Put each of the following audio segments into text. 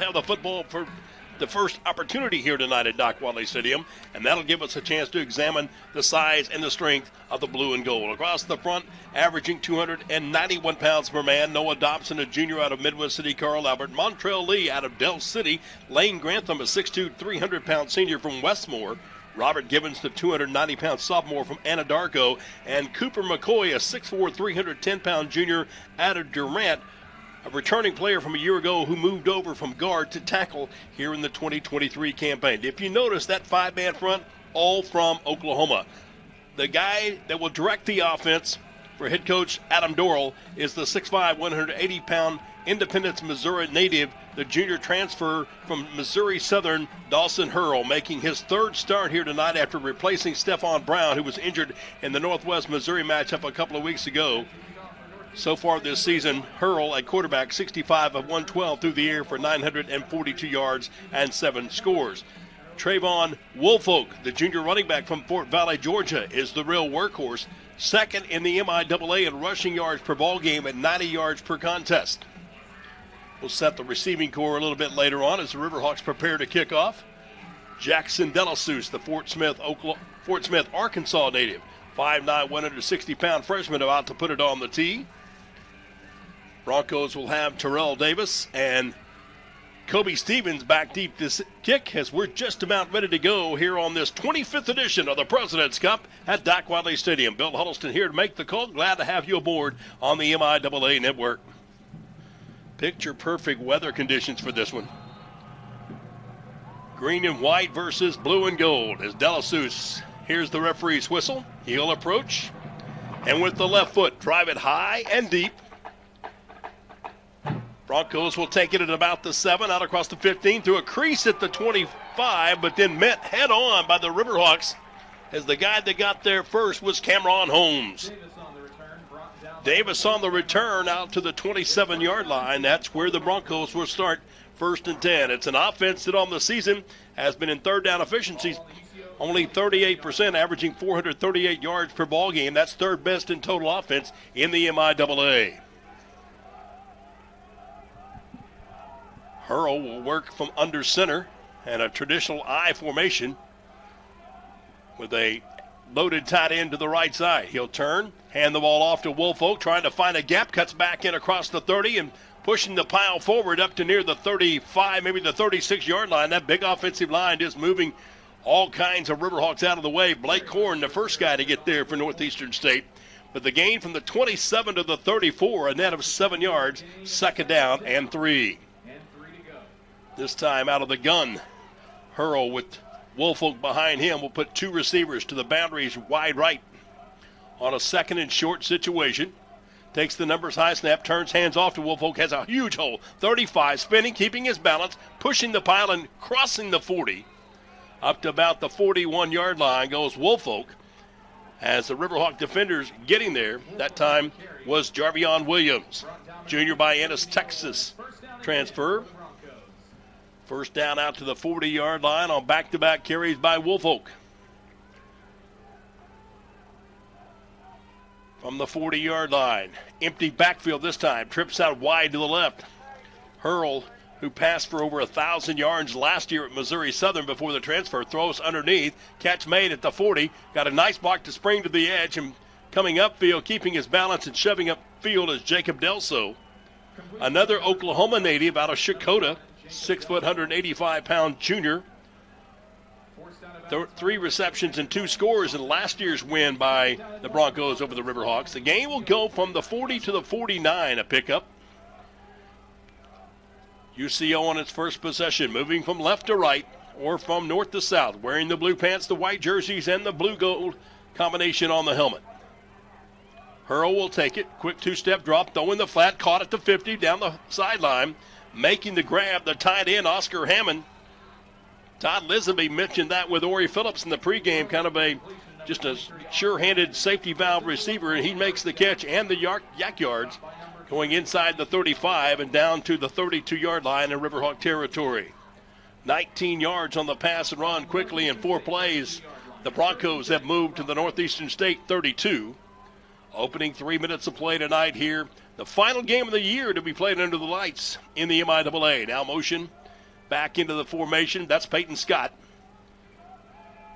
have the football for the first opportunity here tonight at Doc Wadley Stadium, and that'll give us a chance to examine the size and the strength of the blue and gold. Across the front, averaging 291 pounds per man, Noah Dobson, a junior out of Midwest City, Carl Albert. Montrell Lee out of Del City. Lane Grantham, a 6'2", 300-pound senior from Westmore. Robert Gibbons, the 290-pound sophomore from Anadarko. And Cooper McCoy, a 6'4", 310-pound junior out of Durant, a returning player from a year ago who moved over from guard to tackle here in the 2023 campaign. If you notice, that five-man front, all from Oklahoma. The guy that will direct the offense for head coach Adam Dorrell is the 6'5", 180-pound Independence, Missouri native, the junior transfer from Missouri Southern, Dawson Hurl, making his third start here tonight after replacing Stephon Brown, who was injured in the Northwest Missouri matchup a couple of weeks ago. So far this season, Hurl at quarterback, 65 of 112 through the air for 942 yards and 7 scores. Trayvon Woolfolk, the junior running back from Fort Valley, Georgia, is the real workhorse, second in the MIAA in rushing yards per ball game at 90 yards per contest. We'll set the receiving core a little bit later on as the Riverhawks prepare to kick off. Jackson Delassus, the Fort Smith, Arkansas native, 5'9", 160-pound freshman, about to put it on the tee. Broncos will have Terrill Davis and Kobe Stevens back deep this kick as we're just about ready to go here on this 25th edition of the President's Cup at Doc Wadley Stadium. Bill Huddleston here to make the call. Glad to have you aboard on the MIAA network. Picture-perfect weather conditions for this one. Green and white versus blue and gold as Delassus hears the referee's whistle. He'll approach, and with the left foot, drive it high and deep. Broncos will take it at about the 7, out across the 15, through a crease at the 25, but then met head-on by the Riverhawks as the guy that got there first was Cameron Holmes. Davis on the return out to the 27-yard line. That's where the Broncos will start 1st and 10. It's an offense that on the season has been in third down efficiencies only 38%, averaging 438 yards per ball game. That's third best in total offense in the MIAA. Hurl will work from under center and a traditional I formation with a loaded tight end to the right side. He'll turn, hand the ball off to Woolfolk, trying to find a gap, cuts back in across the 30 and pushing the pile forward up to near the 35, maybe the 36-yard line. That big offensive line just moving all kinds of Riverhawks out of the way. Blake Horn, the first guy to get there for Northeastern State. But the gain from the 27 to the 34, a net of 7 yards, 2nd down and 3. This time out of the gun, Hurl with Woolfolk behind him will put 2 receivers to the boundaries wide right on a 2nd and short situation. Takes the numbers high snap, turns hands off to Woolfolk, has a huge hole. 35, spinning, keeping his balance, pushing the pile and crossing the 40. Up to about the 41-yard line goes Woolfolk as the Riverhawk defenders getting there. That time was Jarvion Williams, junior by Ennis, Texas transfer. First down out to the 40-yard line on back-to-back carries by Woolfolk. From the 40-yard line, empty backfield this time, trips out wide to the left. Hurl, who passed for over 1,000 yards last year at Missouri Southern before the transfer, throws underneath. Catch made at the 40. Got a nice block to spring to the edge, and coming upfield, keeping his balance and shoving upfield is Jacob Delso. Another Oklahoma native out of Shakota, 6 foot, 185-pound junior. 3 receptions and 2 scores in last year's win by the Broncos over the Riverhawks. The game will go from the 40 to the 49, a pickup. UCO on its first possession, moving from left to right or from north to south, wearing the blue pants, the white jerseys, and the blue-gold combination on the helmet. Hurl will take it. Quick 2-step drop, throwing the flat, caught at the 50 down the sideline. Making the grab, the tight end, Oscar Hammond. Todd Lisaby mentioned that with Ori Phillips in the pregame, kind of just a sure-handed safety valve receiver, and he makes the catch and the yak yards, going inside the 35 and down to the 32-yard line in Riverhawk territory. 19 yards on the pass and run quickly in 4 plays. The Broncos have moved to the Northeastern State 32. Opening 3 minutes of play tonight here. The final game of the year to be played under the lights in the MIAA. Now motion back into the formation. That's Peyton Scott.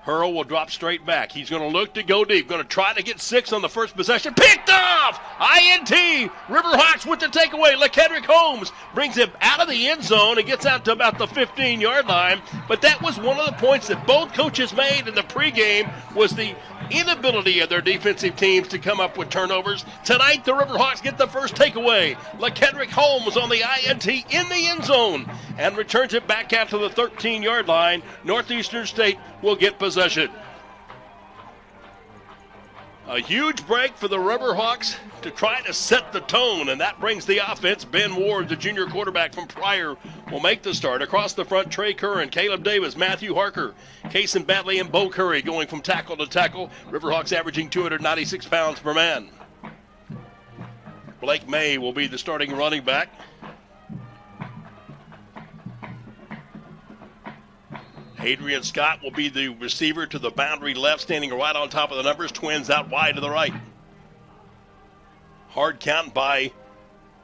Hurl will drop straight back. He's going to look to go deep. Going to try to get 6 on the first possession. Picked off! INT! Riverhawks with the takeaway. LeKendrick Holmes brings him out of the end zone and gets out to about the 15-yard line. But that was one of the points that both coaches made in the pregame, was the inability of their defensive teams to come up with turnovers. Tonight, the Riverhawks get the first takeaway. LeKendrick Holmes on the INT in the end zone and returns it back out to the 13-yard line. Northeastern State will get possession. A huge break for the Riverhawks to try to set the tone, and that brings the offense. Ben Ward, the junior quarterback from Pryor, will make the start. Across the front, Trey Curran, Caleb Davis, Matthew Harker, Kason Batley, and Bo Curry going from tackle to tackle. Riverhawks averaging 296 pounds per man. Blake May will be the starting running back. Adrian Scott will be the receiver to the boundary left, standing right on top of the numbers. Twins out wide to the right. Hard count by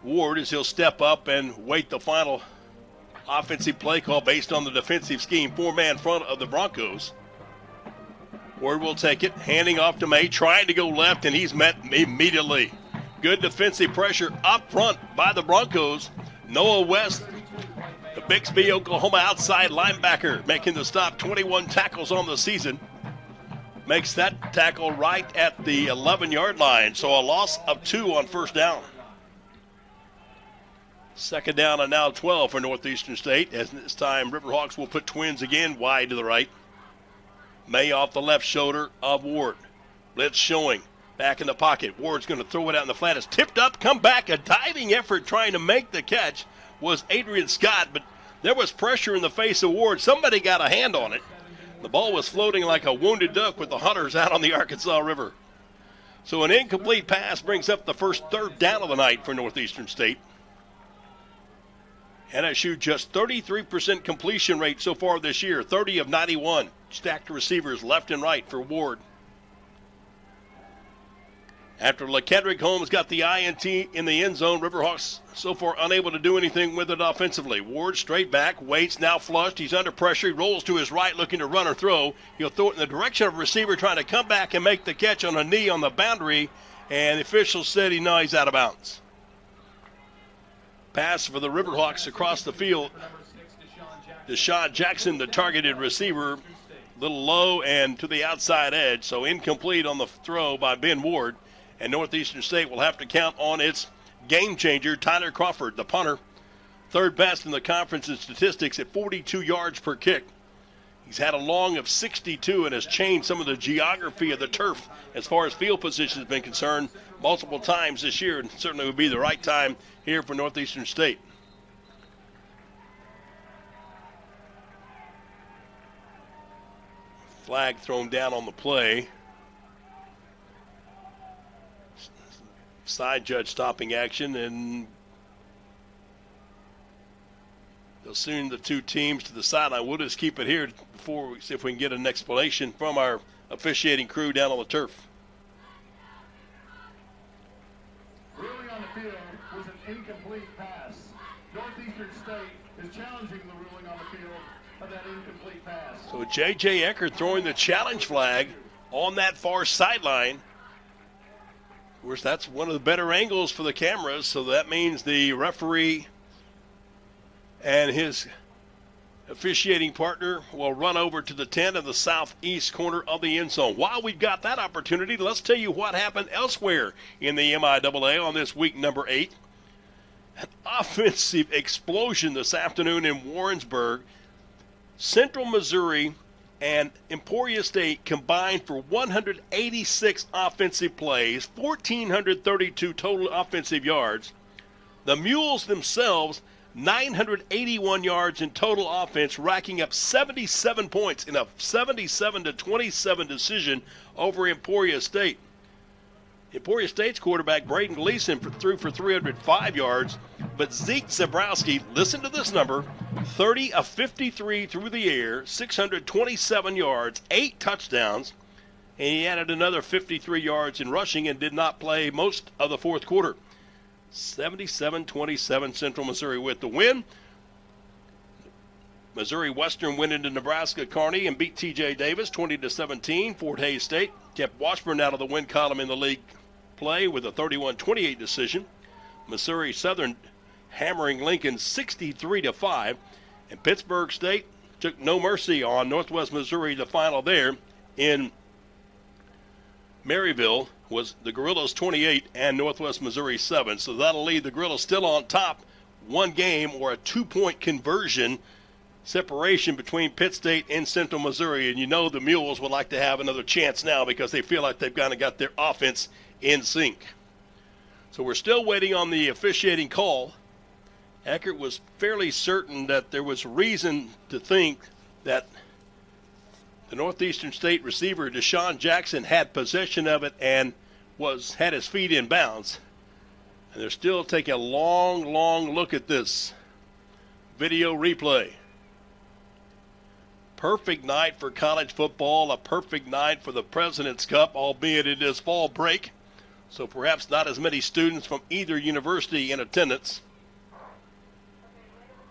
Ward as he'll step up and wait the final offensive play call based on the defensive scheme. 4-man front of the Broncos. Ward will take it, handing off to May, trying to go left, and he's met immediately. Good defensive pressure up front by the Broncos. Noah West, the Bixby, Oklahoma outside linebacker, making the stop. 21 tackles on the season. Makes that tackle right at the 11-yard line. So a loss of 2 on first down. Second down and now 12 for Northeastern State. As this time, Riverhawks will put Twins again wide to the right. May off the left shoulder of Ward. Blitz showing. Back in the pocket. Ward's going to throw it out in the flat. It's tipped up, come back. A diving effort trying to make the catch was Adrian Scott, but there was pressure in the face of Ward. Somebody got a hand on it. The ball was floating like a wounded duck with the hunters out on the Arkansas River. So an incomplete pass brings up the first third down of the night for Northeastern State. NSU just 33% completion rate so far this year, 30 of 91. Stacked receivers left and right for Ward. After LeKendrick Holmes got the INT in the end zone, Riverhawks so far unable to do anything with it offensively. Ward straight back, waits, now flushed. He's under pressure. He rolls to his right looking to run or throw. He'll throw it in the direction of a receiver trying to come back and make the catch on a knee on the boundary, and the officials said he's out of bounds. Pass for the Riverhawks across the field. Deshaun Jackson, the targeted receiver, a little low and to the outside edge, so incomplete on the throw by Ben Ward. And Northeastern State will have to count on its game changer, Tyler Crawford, the punter. Third best in the conference in statistics at 42 yards per kick. He's had a long of 62 and has changed some of the geography of the turf as far as field position has been concerned multiple times this year, and certainly would be the right time here for Northeastern State. Flag thrown down on the play. Side judge stopping action, and they'll soon the two teams to the sideline. We'll just keep it here before we see if we can get an explanation from our officiating crew down on the turf. Ruling on the field was an incomplete pass. Northeastern State is challenging the ruling on the field of that incomplete pass. So J.J. Eckert throwing the challenge flag on that far sideline. Of course, that's one of the better angles for the cameras, so that means the referee and his officiating partner will run over to the 10 of the southeast corner of the end zone. While we've got that opportunity, let's tell you what happened elsewhere in the MIAA on this week number 8. An offensive explosion this afternoon in Warrensburg. Central Missouri and Emporia State combined for 186 offensive plays, 1,432 total offensive yards. The Mules themselves, 981 yards in total offense, racking up 77 points in a 77-27 decision over Emporia State. Emporia State's quarterback, Braden Gleason, threw for 305 yards, but Zeke Zabrowski, listen to this number, 30 of 53 through the air, 627 yards, 8 touchdowns, and he added another 53 yards in rushing and did not play most of the fourth quarter. 77-27 Central Missouri with the win. Missouri Western went into Nebraska Kearney and beat T.J. Davis 20-17. Fort Hays State kept Washburn out of the win column in the league play with a 31-28 decision. Missouri Southern hammering Lincoln 63-5. And Pittsburgh State took no mercy on Northwest Missouri. The final there in Maryville was the Gorillas 28 and Northwest Missouri 7. So that'll leave the Gorillas still on top, one game or a 2-point conversion separation between Pitt State and Central Missouri. And you know the Mules would like to have another chance now because they feel like they've kind of got their offense in sync. So we're still waiting on the officiating call. Eckert was fairly certain that there was reason to think that the Northeastern State receiver, Deshaun Jackson, had possession of it and had his feet in bounds. And they're still taking a long look at this video replay. Perfect night for college football, a perfect night for the President's Cup, albeit it is fall break. So perhaps not as many students from either university in attendance.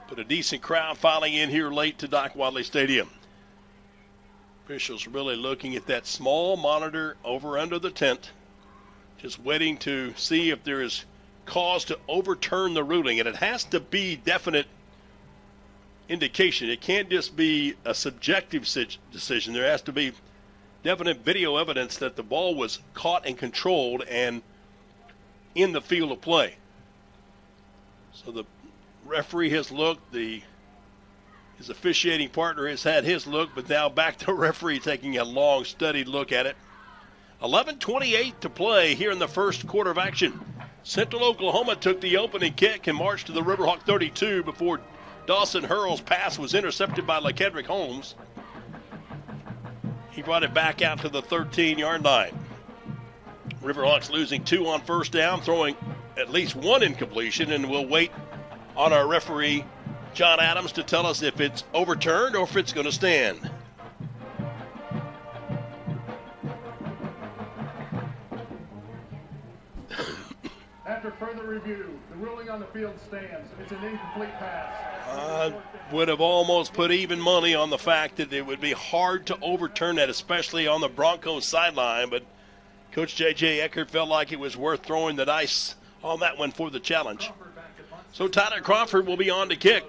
But a decent crowd filing in here late to Doc Wadley Stadium. Officials really looking at that small monitor over under the tent, just waiting to see if there is cause to overturn the ruling. And it has to be definite indication. It can't just be a subjective decision. There has to be definite video evidence that the ball was caught and controlled and in the field of play. So the referee has looked, his officiating partner has had his look, but now back to referee taking a long, studied look at it. 11:28 to play here in the first quarter of action. Central Oklahoma took the opening kick and marched to the Riverhawk 32 before Dawson Hurl's pass was intercepted by LaKedrick Holmes. He brought it back out to the 13-yard line. Riverhawks losing 2 on first down, throwing at least 1 incompletion, and we'll wait on our referee, John Adams, to tell us if it's overturned or if it's going to stand. After further review, the ruling on the field stands. It's an incomplete pass. I would have almost put even money on the fact that it would be hard to overturn that, especially on the Broncos sideline, but Coach J.J. Eckert felt like it was worth throwing the dice on that one for the challenge. So Tyler Crawford will be on to kick.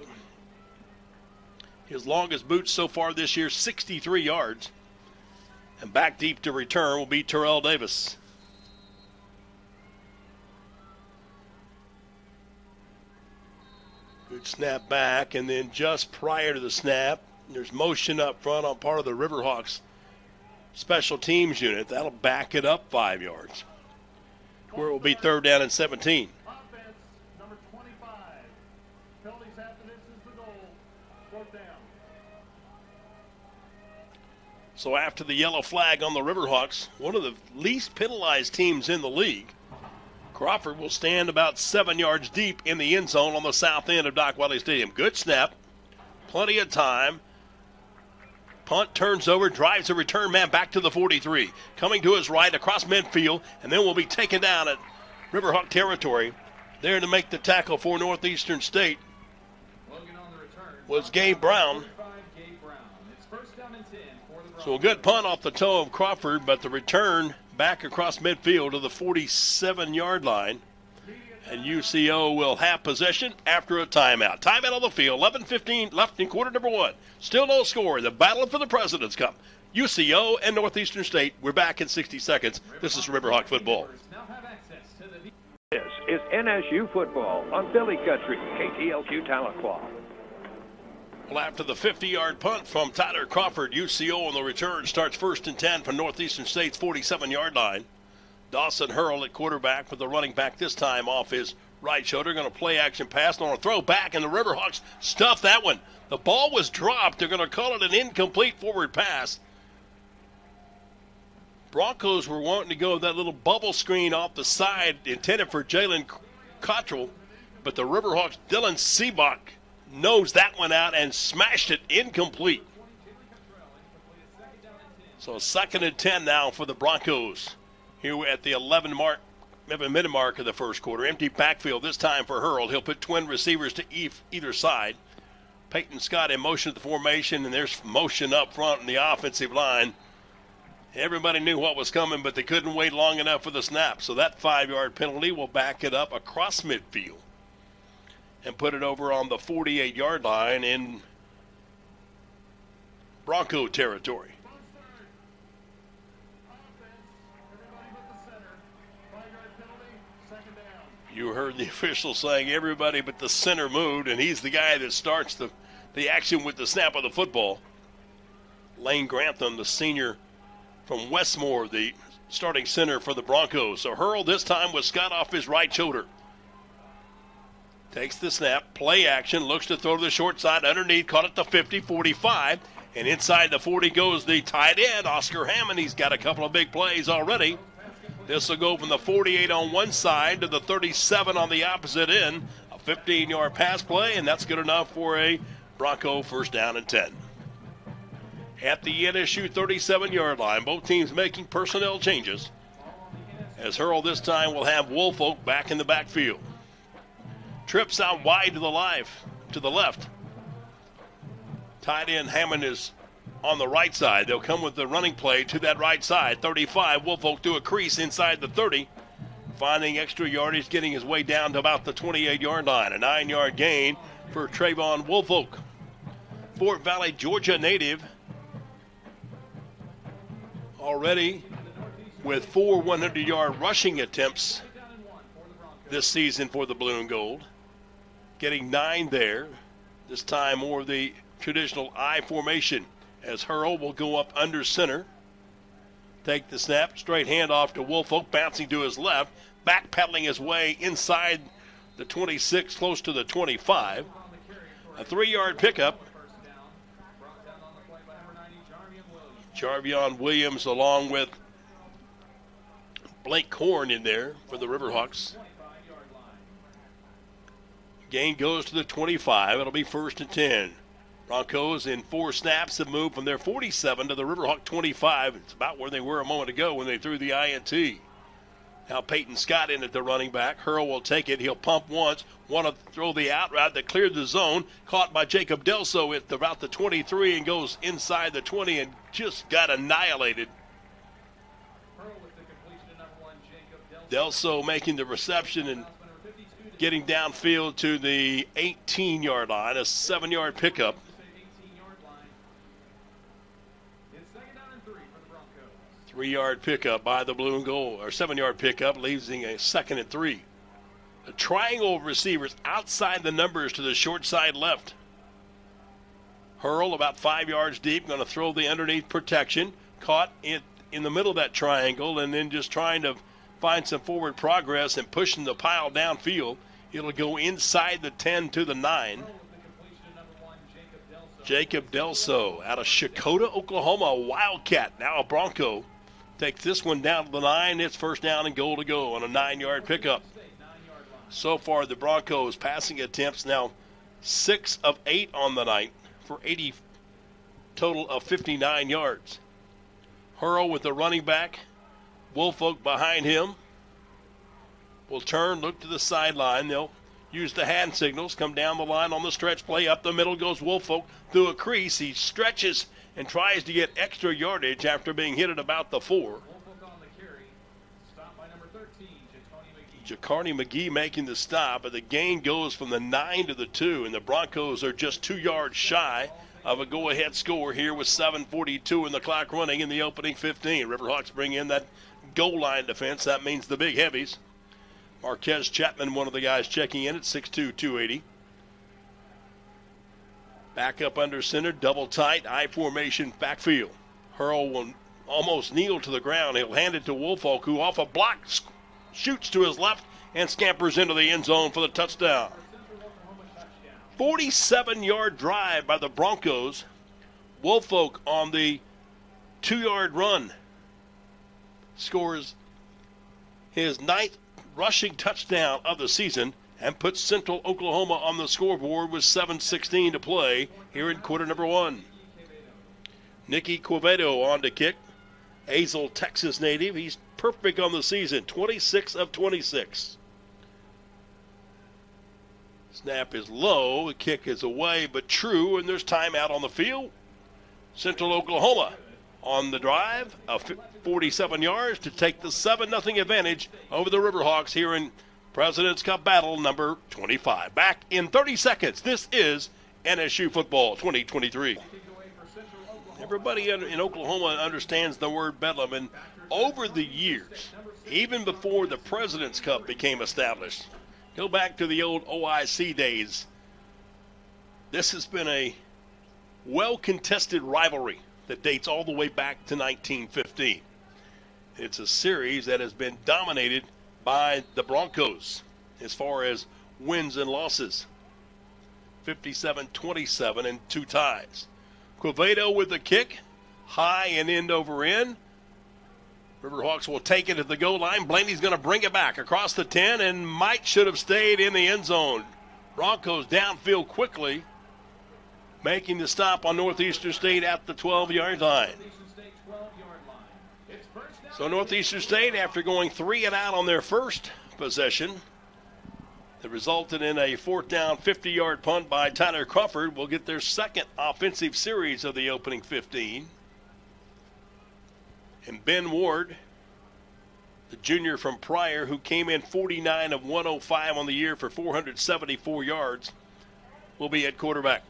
His longest boot so far this year, 63 yards. And back deep to return will be Terrill Davis. Good snap back, and then just prior to the snap, there's motion up front on part of the Riverhawks special teams unit. That'll back it up 5 yards, where it will be 3rd down and 17. Offense, number 25. Penalties after this is the goal. 4th down. So after the yellow flag on the Riverhawks, one of the least penalized teams in the league, Crawford will stand about 7 yards deep in the end zone on the south end of Doc Wadley Stadium. Good snap, plenty of time. Punt turns over, drives the return man back to the 43. Coming to his right across midfield, and then will be taken down at Riverhawk territory. There to make the tackle for Northeastern State was Gabe Brown. So a good punt off the toe of Crawford, but the return back across midfield to the 47-yard line. And UCO will have possession after a timeout. Timeout on the field, 11:15 left in quarter number 1. Still no score. The battle for the President's Cup. UCO and Northeastern State. We're back in 60 seconds. This is Riverhawk football. This is NSU football on Philly Country, KTLQ Tahlequah. Well, after the 50-yard punt from Tyler Crawford, UCO on the return starts 1st and 10 from Northeastern State's 47-yard line. Dawson Hurl at quarterback with the running back this time off his right shoulder. Going to play action pass on a throw back, and the Riverhawks stuff that one. The ball was dropped. They're going to call it an incomplete forward pass. Broncos were wanting to go that little bubble screen off the side intended for Jalen Cottrell, but the Riverhawks' Dylan Seabach knows that one out and smashed it incomplete. So 2nd and 10 now for the Broncos. Here at the 11-minute mark of the first quarter. Empty backfield this time for Hurl. He'll put twin receivers to either side. Peyton Scott in motion at the formation, and there's motion up front in the offensive line. Everybody knew what was coming, but they couldn't wait long enough for the snap. So that 5-yard penalty will back it up across midfield and put it over on the 48-yard line in Bronco territory. You heard the official saying everybody but the center moved, and he's the guy that starts the action with the snap of the football. Lane Grantham, the senior from Westmore, the starting center for the Broncos. So Hurl this time with Scott off his right shoulder. Takes the snap, play action, looks to throw to the short side, underneath, caught at the 50, 45, and inside the 40 goes the tight end, Oscar Hammond. He's got a couple of big plays already. This will go from the 48 on one side to the 37 on the opposite end. A 15-yard pass play, and that's good enough for a Bronco first down and 10. At the NSU 37-yard line, both teams making personnel changes. As Hurl this time will have Woolfolk back in the backfield. Trips out wide to the left. Tight end Hammond is on the right side. They'll come with the running play to that right side. 35, Woolfolk through a crease inside the 30. Finding extra yardage, getting his way down to about the 28-yard line. A 9-yard gain for Trayvon Woolfolk. Fort Valley, Georgia native. Already with 4 100-yard rushing attempts this season for the Blue and Gold. Getting 9 there. This time more of the traditional I formation as Hurl will go up under center. Take the snap, straight handoff to Woolfolk, bouncing to his left, backpedaling his way inside the 26, close to the 25. A 3-yard pickup. Jarvion Williams along with Blake Horn in there for the Riverhawks. Gain goes to the 25. It'll be first and 10. Broncos in 4 snaps have moved from their 47 to the Riverhawk 25. It's about where they were a moment ago when they threw the INT. Now Peyton Scott in at the running back. Hurl will take it. He'll pump once. Want to throw the out route that cleared the zone. Caught by Jacob Delso at about the 23 and goes inside the 20 and just got annihilated. Delso making the reception and getting downfield to the 18-yard line. A 7-yard pickup. 3-yard pickup by the Blue and Gold, or 7-yard pickup, leaving a 2nd and 3. The triangle of receivers outside the numbers to the short side left. Hurl about 5 yards deep, going to throw the underneath protection. Caught in the middle of that triangle and then just trying to find some forward progress and pushing the pile downfield. It'll go inside the 10 to the 9. Jacob Delso out of Shakota, Oklahoma, Wildcat, now a Bronco. Takes this one down to the 9. It's first down and goal to go on a 9-yard pickup. So far, the Broncos passing attempts now 6 of 8 on the night for 80 total of 59 yards. Hurl with the running back. Woolfolk behind him. Will turn, look to the sideline. They'll use the hand signals, come down the line on the stretch play. Up the middle goes Woolfolk through a crease. He stretches and tries to get extra yardage after being hit at about the 4. Jacarny McGee making the stop, but the gain goes from the 9 to the 2, and the Broncos are just 2 yards shy of a go-ahead score here with 7:42 in the clock running in the opening 15. Riverhawks bring in that goal line defense. That means the big heavies. Marquez Chapman, one of the guys checking in at 6'2", 280. Back up under center, double tight, I formation backfield. Hurl will almost kneel to the ground. He'll hand it to Woolfolk, who off a block shoots to his left and scampers into the end zone for the touchdown. 47-yard drive by the Broncos. Woolfolk on the 2-yard run scores his 9th rushing touchdown of the season and puts Central Oklahoma on the scoreboard with 7:16 to play here in quarter number 1. Nicky Quevedo on to kick. Azle, Texas native. He's perfect on the season, 26 of 26. Snap is low, the kick is away, but true, and there's timeout on the field. Central Oklahoma on the drive of 47 yards to take the 7-0 advantage over the Riverhawks here in President's Cup Battle number 25. Back in 30 seconds. This is NSU Football 2023. Everybody in Oklahoma understands the word Bedlam, and over the years, even before the President's Cup became established, go back to the old OIC days, this has been a well-contested rivalry that dates all the way back to 1915. It's a series that has been dominated by the Broncos as far as wins and losses. 57-27 and 2 ties. Quevedo with the kick, high and end over end. Riverhawks will take it at the goal line. Blaney's going to bring it back across the 10 and should have stayed in the end zone. Broncos downfield quickly, making the stop on Northeastern State at the 12-yard line. So Northeastern State, after going 3 and out on their first possession, that resulted in a 4th down 50-yard punt by Tyler Crawford, will get their second offensive series of the opening 15. And Ben Ward, the junior from Pryor, who came in 49 of 105 on the year for 474 yards, will be at quarterback.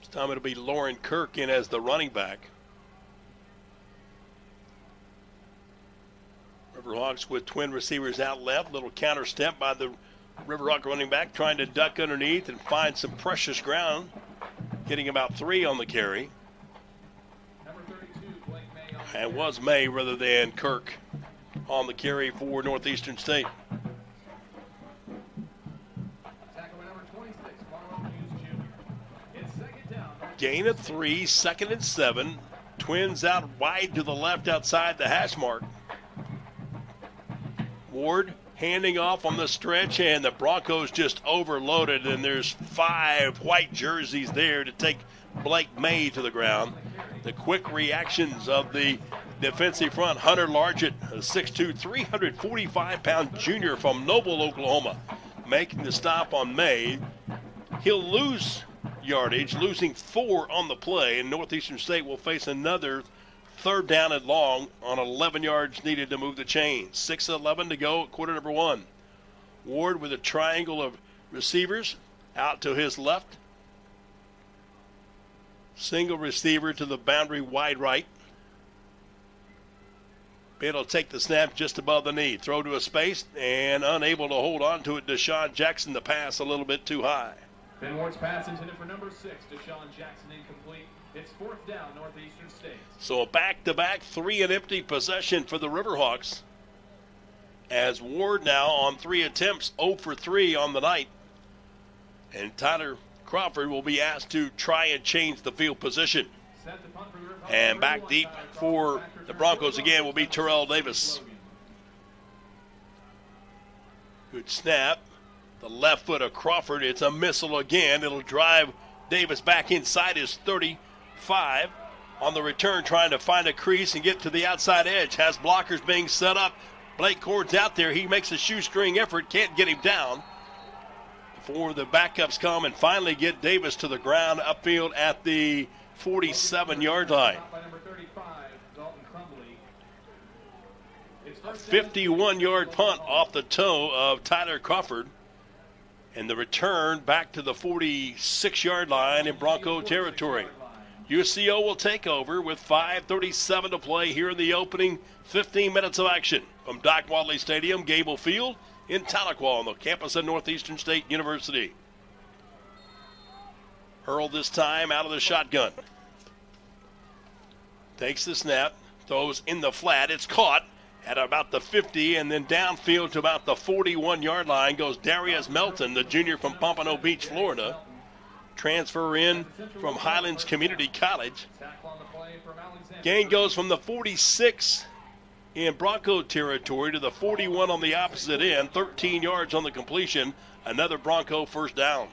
This time it'll be Lauren Kirk in as the running back. Riverhawks with twin receivers out left. Little counter step by the Riverhawk running back, trying to duck underneath and find some precious ground, getting about 3 on the carry. And it was May rather than Kirk on the carry for Northeastern State. Gain of 3, 2nd and 7. Twins out wide to the left outside the hash mark. Ward handing off on the stretch, and the Broncos just overloaded, and there's 5 white jerseys there to take Blake May to the ground. The quick reactions of the defensive front. Hunter Largett, a 6'2", 345-pound junior from Noble, Oklahoma, making the stop on May. He'll lose yardage, losing 4 on the play, and Northeastern State will face another 3rd down and long on 11 yards needed to move the chains. 6:11 to go at quarter number 1. Ward with a triangle of receivers out to his left. Single receiver to the boundary wide right. Bale will take the snap just above the knee. Throw to a space and unable to hold on to it. Deshaun Jackson, the pass a little bit too high. Ben Ward's pass intended for number 6. Deshaun Jackson incomplete. It's 4th down, Northeastern State. So a back-to-back 3 and empty possession for the Riverhawks, as Ward now on 3 attempts, 0 for 3 on the night. And Tyler Crawford will be asked to try and change the field position. And back deep for the Broncos again will be Terrill Davis. Good snap. The left foot of Crawford. It's a missile again. It'll drive Davis back inside his 35. On the return, trying to find a crease and get to the outside edge. Has blockers being set up. Blake Cord's out there. He makes a shoestring effort. Can't get him down before the backups come and finally get Davis to the ground upfield at the 47-yard line. A 51-yard punt off the toe of Tyler Crawford. And the return back to the 46-yard line in Bronco territory. UCO will take over with 5:37 to play here in the opening 15 minutes of action from Doc Wadley Stadium, Gable Field in Tahlequah on the campus of Northeastern State University. Hurl this time out of the shotgun. Takes the snap, throws in the flat. It's caught at about the 50, and then downfield to about the 41-yard line goes Darius Melton, the junior from Pompano Beach, Florida. Transfer in from Highlands Community College. Gain goes from the 46 in Bronco territory to the 41 on the opposite end. 13 yards on the completion. Another Bronco first down.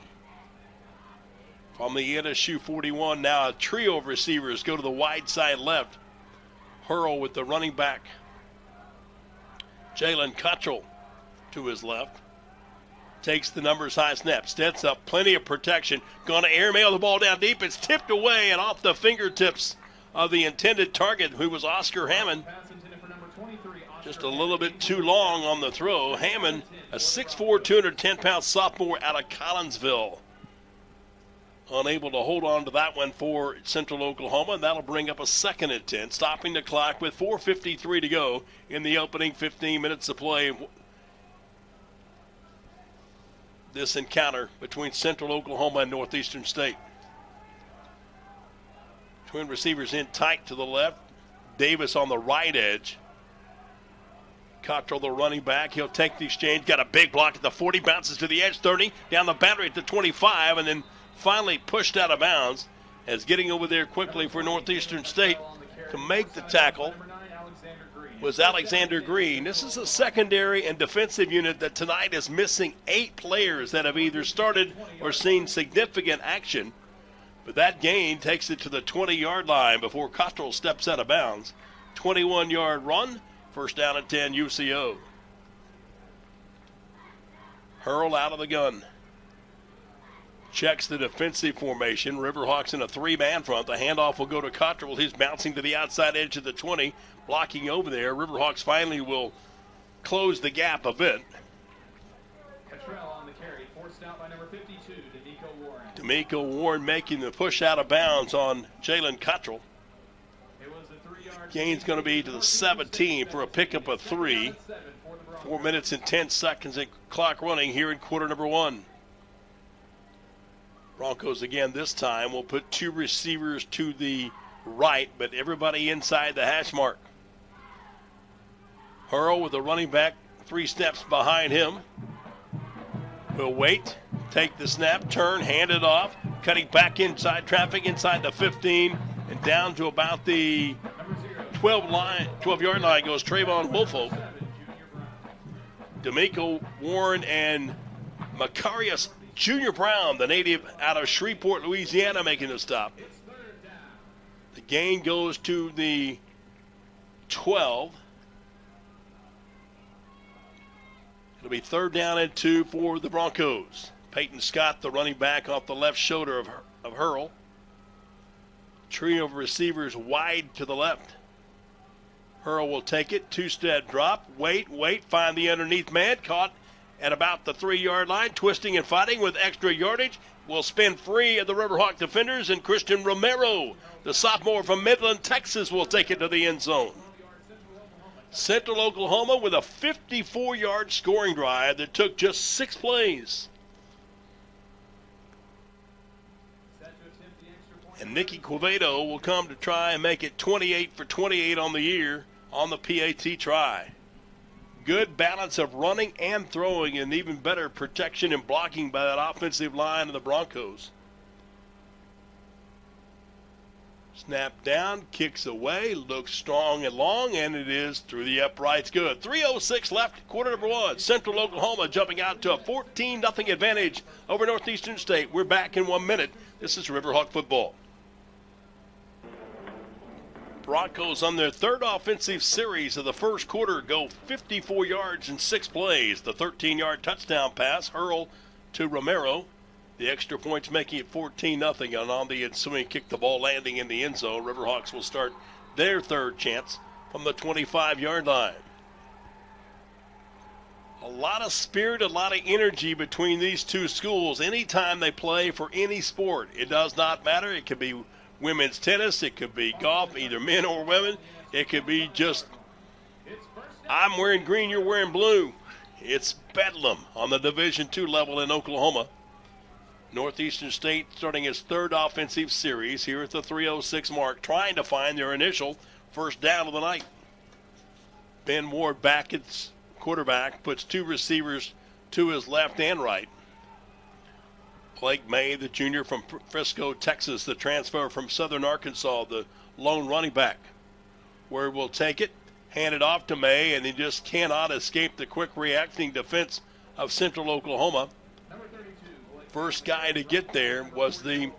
From the NSU 41, now a trio of receivers go to the wide side left. Hurl with the running back Jalen Cottrell to his left. takes the numbers high snap. Stets up, plenty of protection. Going to airmail the ball down deep. It's tipped away and off the fingertips of the intended target, who was Oscar Hammond. Just a little bit too long on the throw. Hammond, a 6'4", 210-pound sophomore out of Collinsville. Unable to hold on to that one for Central Oklahoma, and that'll bring up a 2nd and 10, stopping the clock with 4:53 to go in the opening 15 minutes of play. This encounter between Central Oklahoma and Northeastern State. Twin receivers in tight to the left. Davis on the right edge. Cottrell, the running back, he'll take the exchange. Got a big block at the 40, bounces to the edge, 30, down the boundary at the 25, and then finally pushed out of bounds as getting over there quickly for Northeastern State to make the tackle was Alexander Green. This is a secondary and defensive unit that tonight is missing 8 players that have either started or seen significant action. But that gain takes it to the 20-yard line before Cottrell steps out of bounds. 21-yard run, 1st down and 10, UCO. Hurl out of the gun. Checks the defensive formation. Riverhawks in a 3-man front. The handoff will go to Cottrell. He's bouncing to the outside edge of the 20, blocking over there. Riverhawks finally will close the gap a bit. Terrill on the carry, forced out by number 52, D'Amico Warren. D'Amico Warren making the push out of bounds on Jalen Cottrell. Gain's going to be to the 17 for a pickup of 3. 4 minutes and 10 seconds of clock running here in quarter number 1. Broncos again this time will put 2 receivers to the right, but everybody inside the hash mark. Hurl with the running back 3 steps behind him. Will wait, take the snap, turn, hand it off, cutting back inside traffic inside the 15 and down to about the 12-yard line goes Trayvon Woolfolk. D'Amico Warren and Macarius Junior Brown, the native out of Shreveport, Louisiana, making the stop. The gain goes to the 12. It'll be 3rd down and 2 for the Broncos. Peyton Scott, the running back, off the left shoulder of Hurl. Trio of receivers wide to the left. Hurl will take it, 2-step drop, wait, find the underneath man, caught at about the 3-yard line, twisting and fighting with extra yardage. Will spin free of the Riverhawk defenders, and Christian Romero, the sophomore from Midland, Texas, will take it to the end zone. Central Oklahoma with a 54-yard scoring drive that took just 6 plays. And Nicky Quevedo will come to try and make it 28 for 28 on the year on the PAT try. Good balance of running and throwing, and even better protection and blocking by that offensive line of the Broncos. Snap down, kicks away, looks strong and long, and it is through the uprights. Good. 3:06 left, quarter number 1. Central Oklahoma jumping out to a 14-0 advantage over Northeastern State. We're back in 1 minute. This is Riverhawk football. Broncos on their 3rd offensive series of the first quarter go 54 yards in 6 plays. The 13-yard touchdown pass, Hurl to Romero. The extra points making it 14-0, and on the ensuing kick, the ball landing in the end zone. Riverhawks will start their 3rd chance from the 25-yard line. A lot of spirit, a lot of energy between these 2 schools anytime they play for any sport. It does not matter. It could be women's tennis, it could be golf, either men or women. It could be just, I'm wearing green, you're wearing blue. It's bedlam on the Division II level in Oklahoma. Northeastern State starting its 3rd offensive series here at the 3:06 mark, trying to find their initial 1st down of the night. Ben Ward back at quarterback, puts 2 receivers to his left and right. Blake May, the junior from Frisco, Texas, the transfer from Southern Arkansas, the lone running back. Word will take it, hand it off to May, and he just cannot escape the quick reacting defense of Central Oklahoma. First guy to get there was the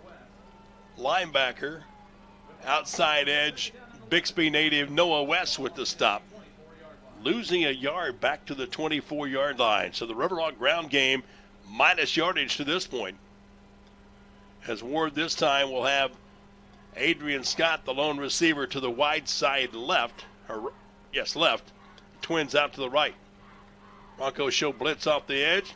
linebacker, outside edge, Bixby native Noah West with the stop. Losing a yard back to the 24-yard line. So the Riverhawk ground game minus yardage to this point. As Ward this time will have Adrian Scott, the lone receiver, to the wide side left. Left. Twins out to the right. Broncos show blitz off the edge.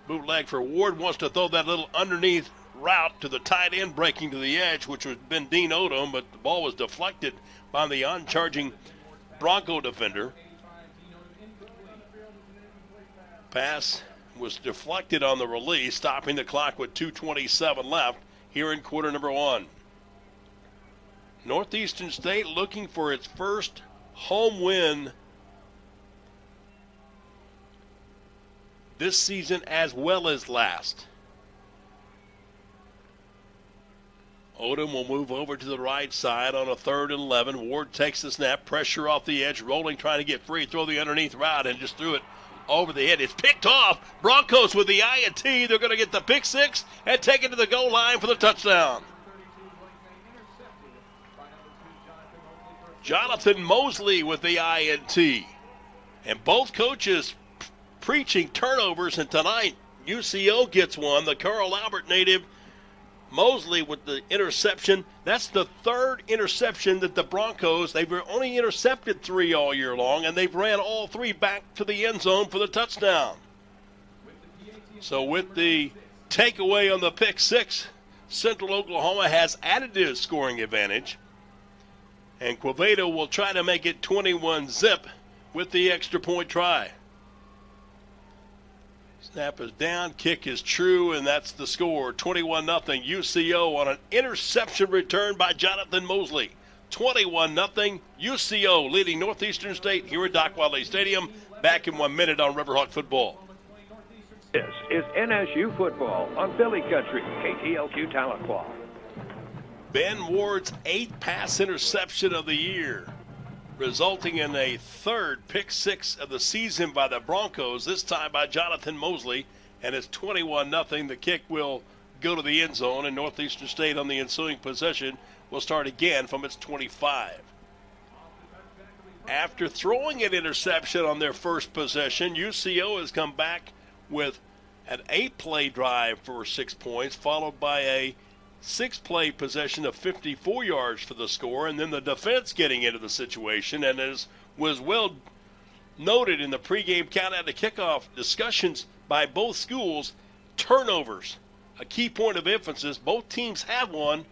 Bootleg for Ward. Wants to throw that little underneath route to the tight end, breaking to the edge, which would have been Dean Odom, but the ball was deflected by the on-charging Bronco defender. Pass was deflected on the release, stopping the clock with 2:27 left here in quarter number one. Northeastern State looking for its first home win this season as well as last. Odom will move over to the right side on a 3rd and 11. Ward takes the snap, pressure off the edge, rolling, trying to get free, throw the underneath route, and just threw it over the head. It's picked off. Broncos with the INT. They're going to get the pick six and take it to the goal line for the touchdown. Jonathan Mosley with the INT. And both coaches preaching turnovers, and tonight UCO gets one. The Carl Albert native, Mosley, with the interception. That's the 3rd interception that the Broncos, they've only intercepted 3 all year long, and they've ran all 3 back to the end zone for the touchdown. So with the takeaway on the pick six, Central Oklahoma has added to his scoring advantage, and Quevedo will try to make it 21-zip with the extra point try. Snap is down, kick is true, and that's the score. 21-0 UCO on an interception return by Jonathan Mosley. 21-0 UCO leading Northeastern State here at Doc Wadley Stadium. Back in 1 minute on Riverhawk Football. This is NSU Football on Philly Country, KTLQ Tahlequah. Ben Ward's 8th pass interception of the year, resulting in a 3rd pick six of the season by the Broncos, this time by Jonathan Mosley, and it's 21-0. The kick will go to the end zone, and Northeastern State on the ensuing possession will start again from its 25. After throwing an interception on their first possession, UCO has come back with an 8-play drive for 6 points, followed by a 6-play possession of 54 yards for the score, and then the defense getting into the situation. And as was well noted in the pregame countdown to kickoff discussions by both schools, turnovers, a key point of emphasis. Both teams have one,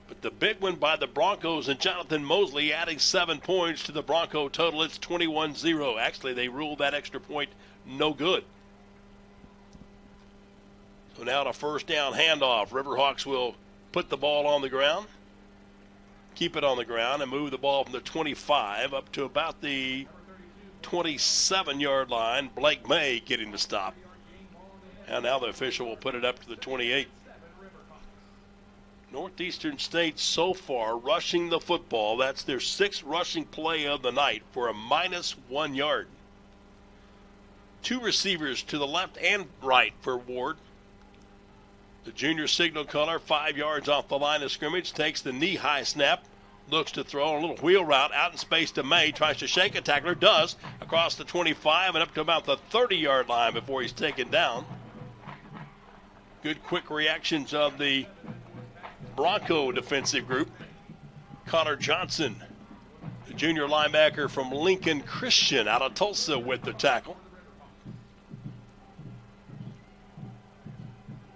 but the big one by the Broncos and Jonathan Mosley adding 7 points to the Bronco total. It's 21-0. Actually, they ruled that extra point no good. So now a first down handoff. Riverhawks will put the ball on the ground, keep it on the ground, and move the ball from the 25 up to about the 27-yard line. Blake May getting the stop. And now the official will put it up to the 28. Northeastern State so far rushing the football. That's their 6th rushing play of the night for a -1 yard. 2 receivers to the left and right for Ward. The junior signal caller, 5 yards off the line of scrimmage, takes the knee-high snap, looks to throw a little wheel route out in space to May, tries to shake a tackler, does, across the 25 and up to about the 30-yard line before he's taken down. Good quick reactions of the Bronco defensive group. Connor Johnson, the junior linebacker from Lincoln Christian out of Tulsa, with the tackle.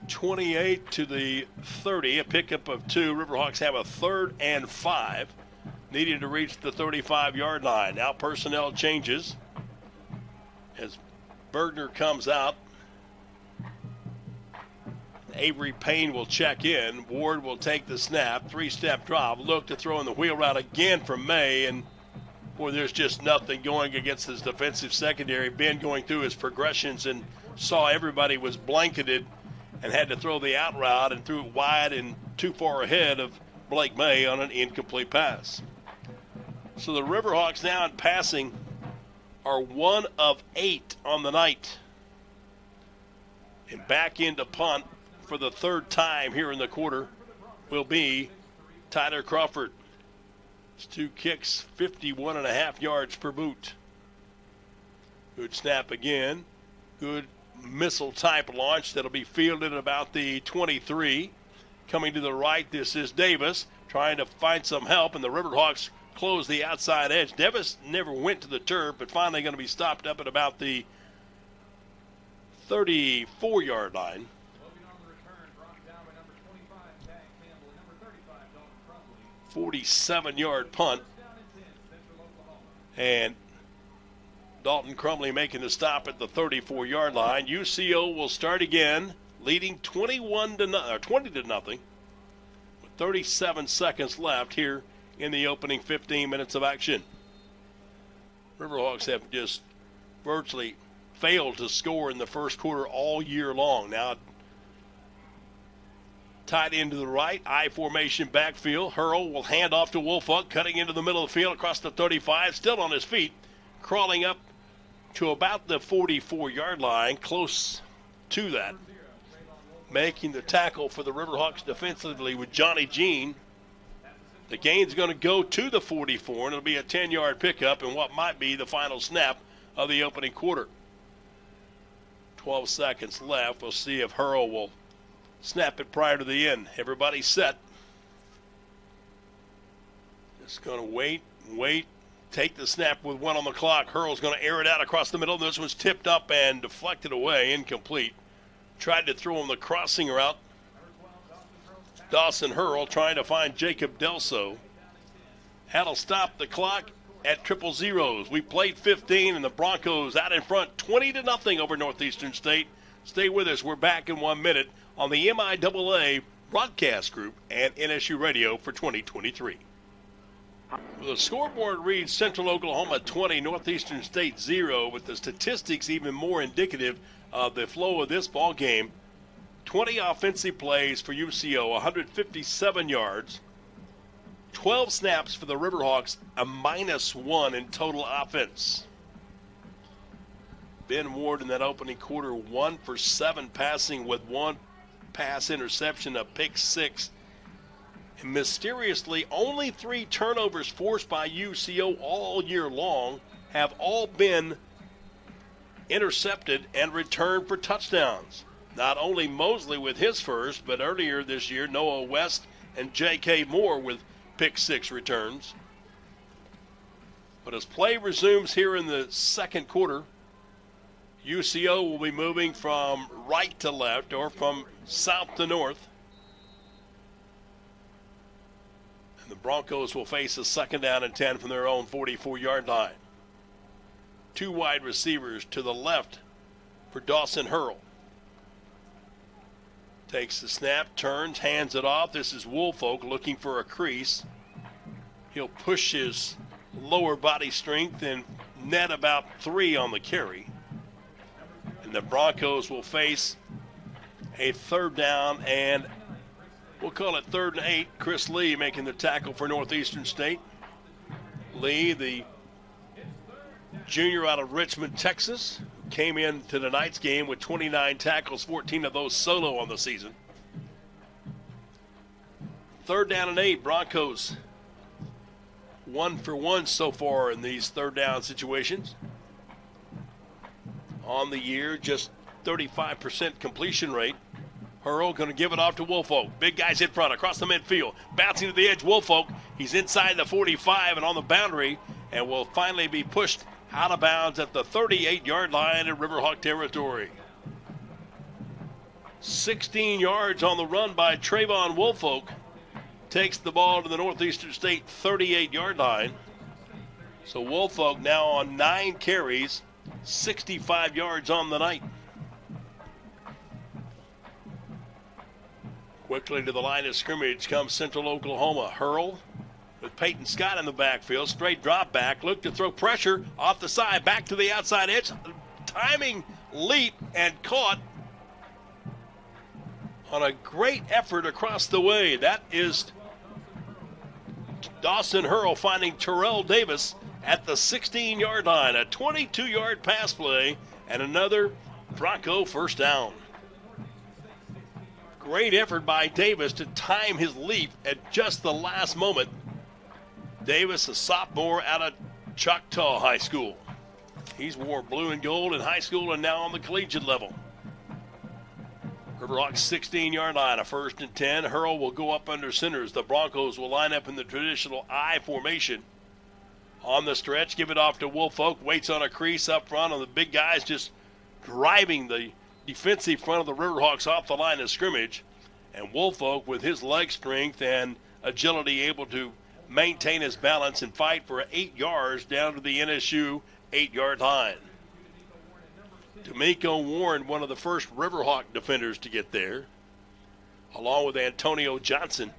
28 to the 30, a pickup of 2. Riverhawks have a 3rd and 5, needing to reach the 35-yard line. Now personnel changes as Bergner comes out. Avery Payne will check in. Ward will take the snap, 3-step drop, look to throw in the wheel route again from May, and boy, there's just nothing going against his defensive secondary. Ben going through his progressions and saw everybody was blanketed and had to throw the out route and threw it wide and too far ahead of Blake May on an incomplete pass. So the Riverhawks now in passing are 1 of 8 on the night. And back into punt for the 3rd time here in the quarter will be Tyler Crawford. It's 2 kicks, 51.5 yards per boot. Good snap again. Good missile type launch that'll be fielded at about the 23. Coming to the right, this is Davis trying to find some help, and the Riverhawks close the outside edge. Davis never went to the turf, but finally going to be stopped up at about the 34-yard line. 47-yard punt. And Dalton Crumley making the stop at the 34-yard line. UCO will start again, leading 20 to nothing, with 37 seconds left here in the opening 15 minutes of action. Riverhawks have just virtually failed to score in the first quarter all year long. Now, tight end to the right, I formation backfield. Hurl will hand off to Woolfolk, cutting into the middle of the field across the 35, still on his feet, crawling up to about the 44-yard line, close to that. Making the tackle for the Riverhawks defensively with Johnny Jean. The gain's going to go to the 44, and it'll be a 10-yard pickup in what might be the final snap of the opening quarter. 12 seconds left. We'll see if Hurl will snap it prior to the end. Everybody set. Just going to wait, take the snap with 1 on the clock. Hurl's going to air it out across the middle. This one's tipped up and deflected away, incomplete. Tried to throw him the crossing route. Dawson Hurl trying to find Jacob Delso. That'll stop the clock at 000. We played 15, and the Broncos out in front 20 to nothing over Northeastern State. Stay with us. We're back in 1 minute on the MIAA Broadcast Group and NSU Radio for 2023. The scoreboard reads Central Oklahoma 20, Northeastern State 0, with the statistics even more indicative of the flow of this ball game. 20 offensive plays for UCO, 157 yards. 12 snaps for the Riverhawks, a -1 in total offense. Ben Ward in that opening quarter, 1 for 7 passing with 1 pass interception, a pick 6. And mysteriously, only 3 turnovers forced by UCO all year long have all been intercepted and returned for touchdowns. Not only Mosley with his first, but earlier this year, Noah West and J.K. Moore with pick 6 returns. But as play resumes here in the second quarter, UCO will be moving from right to left or from south to north. And the Broncos will face a 2nd down and 10 from their own 44-yard line. 2 wide receivers to the left for Dawson Hurl. Takes the snap, turns, hands it off. This is Woolfolk looking for a crease. He'll push his lower body strength and net about 3 on the carry. And the Broncos will face a 3rd down and we'll call it 3rd and 8. Chris Lee making the tackle for Northeastern State. Lee, the junior out of Richmond, Texas, came into tonight's game with 29 tackles, 14 of those solo on the season. 3rd down and 8, Broncos 1 for 1 so far in these 3rd down situations. On the year, just 35% completion rate. Hurl going to give it off to Woolfolk. Big guys in front, across the midfield. Bouncing to the edge, Woolfolk. He's inside the 45 and on the boundary, and will finally be pushed out of bounds at the 38-yard line in Riverhawk territory. 16 yards on the run by Trayvon Woolfolk. Takes the ball to the Northeastern State 38-yard line. So Woolfolk now on 9 carries, 65 yards on the night. Quickly to the line of scrimmage comes Central Oklahoma. Hurl with Peyton Scott in the backfield. Straight drop back. Look to throw pressure off the side. Back to the outside edge. Timing leap and caught on a great effort across the way. That is Dawson Hurl finding Terrill Davis at the 16-yard line. A 22-yard pass play and another Bronco 1st down. Great effort by Davis to time his leap at just the last moment. Davis, a sophomore out of Choctaw High School. He's wore blue and gold in high school and now on the collegiate level. Riverhawks 16-yard line, a 1st and 10. Hurl will go up under center as the Broncos will line up in the traditional I formation. On the stretch, give it off to Woolfolk. Waits on a crease up front, and the big guys just driving the defensive front of the Riverhawks off the line of scrimmage. And Woolfolk, with his leg strength and agility, able to maintain his balance and fight for 8 yards down to the NSU 8-yard line. D'Amico Warren, one of the first Riverhawk defenders to get there, along with Antonio Johnson.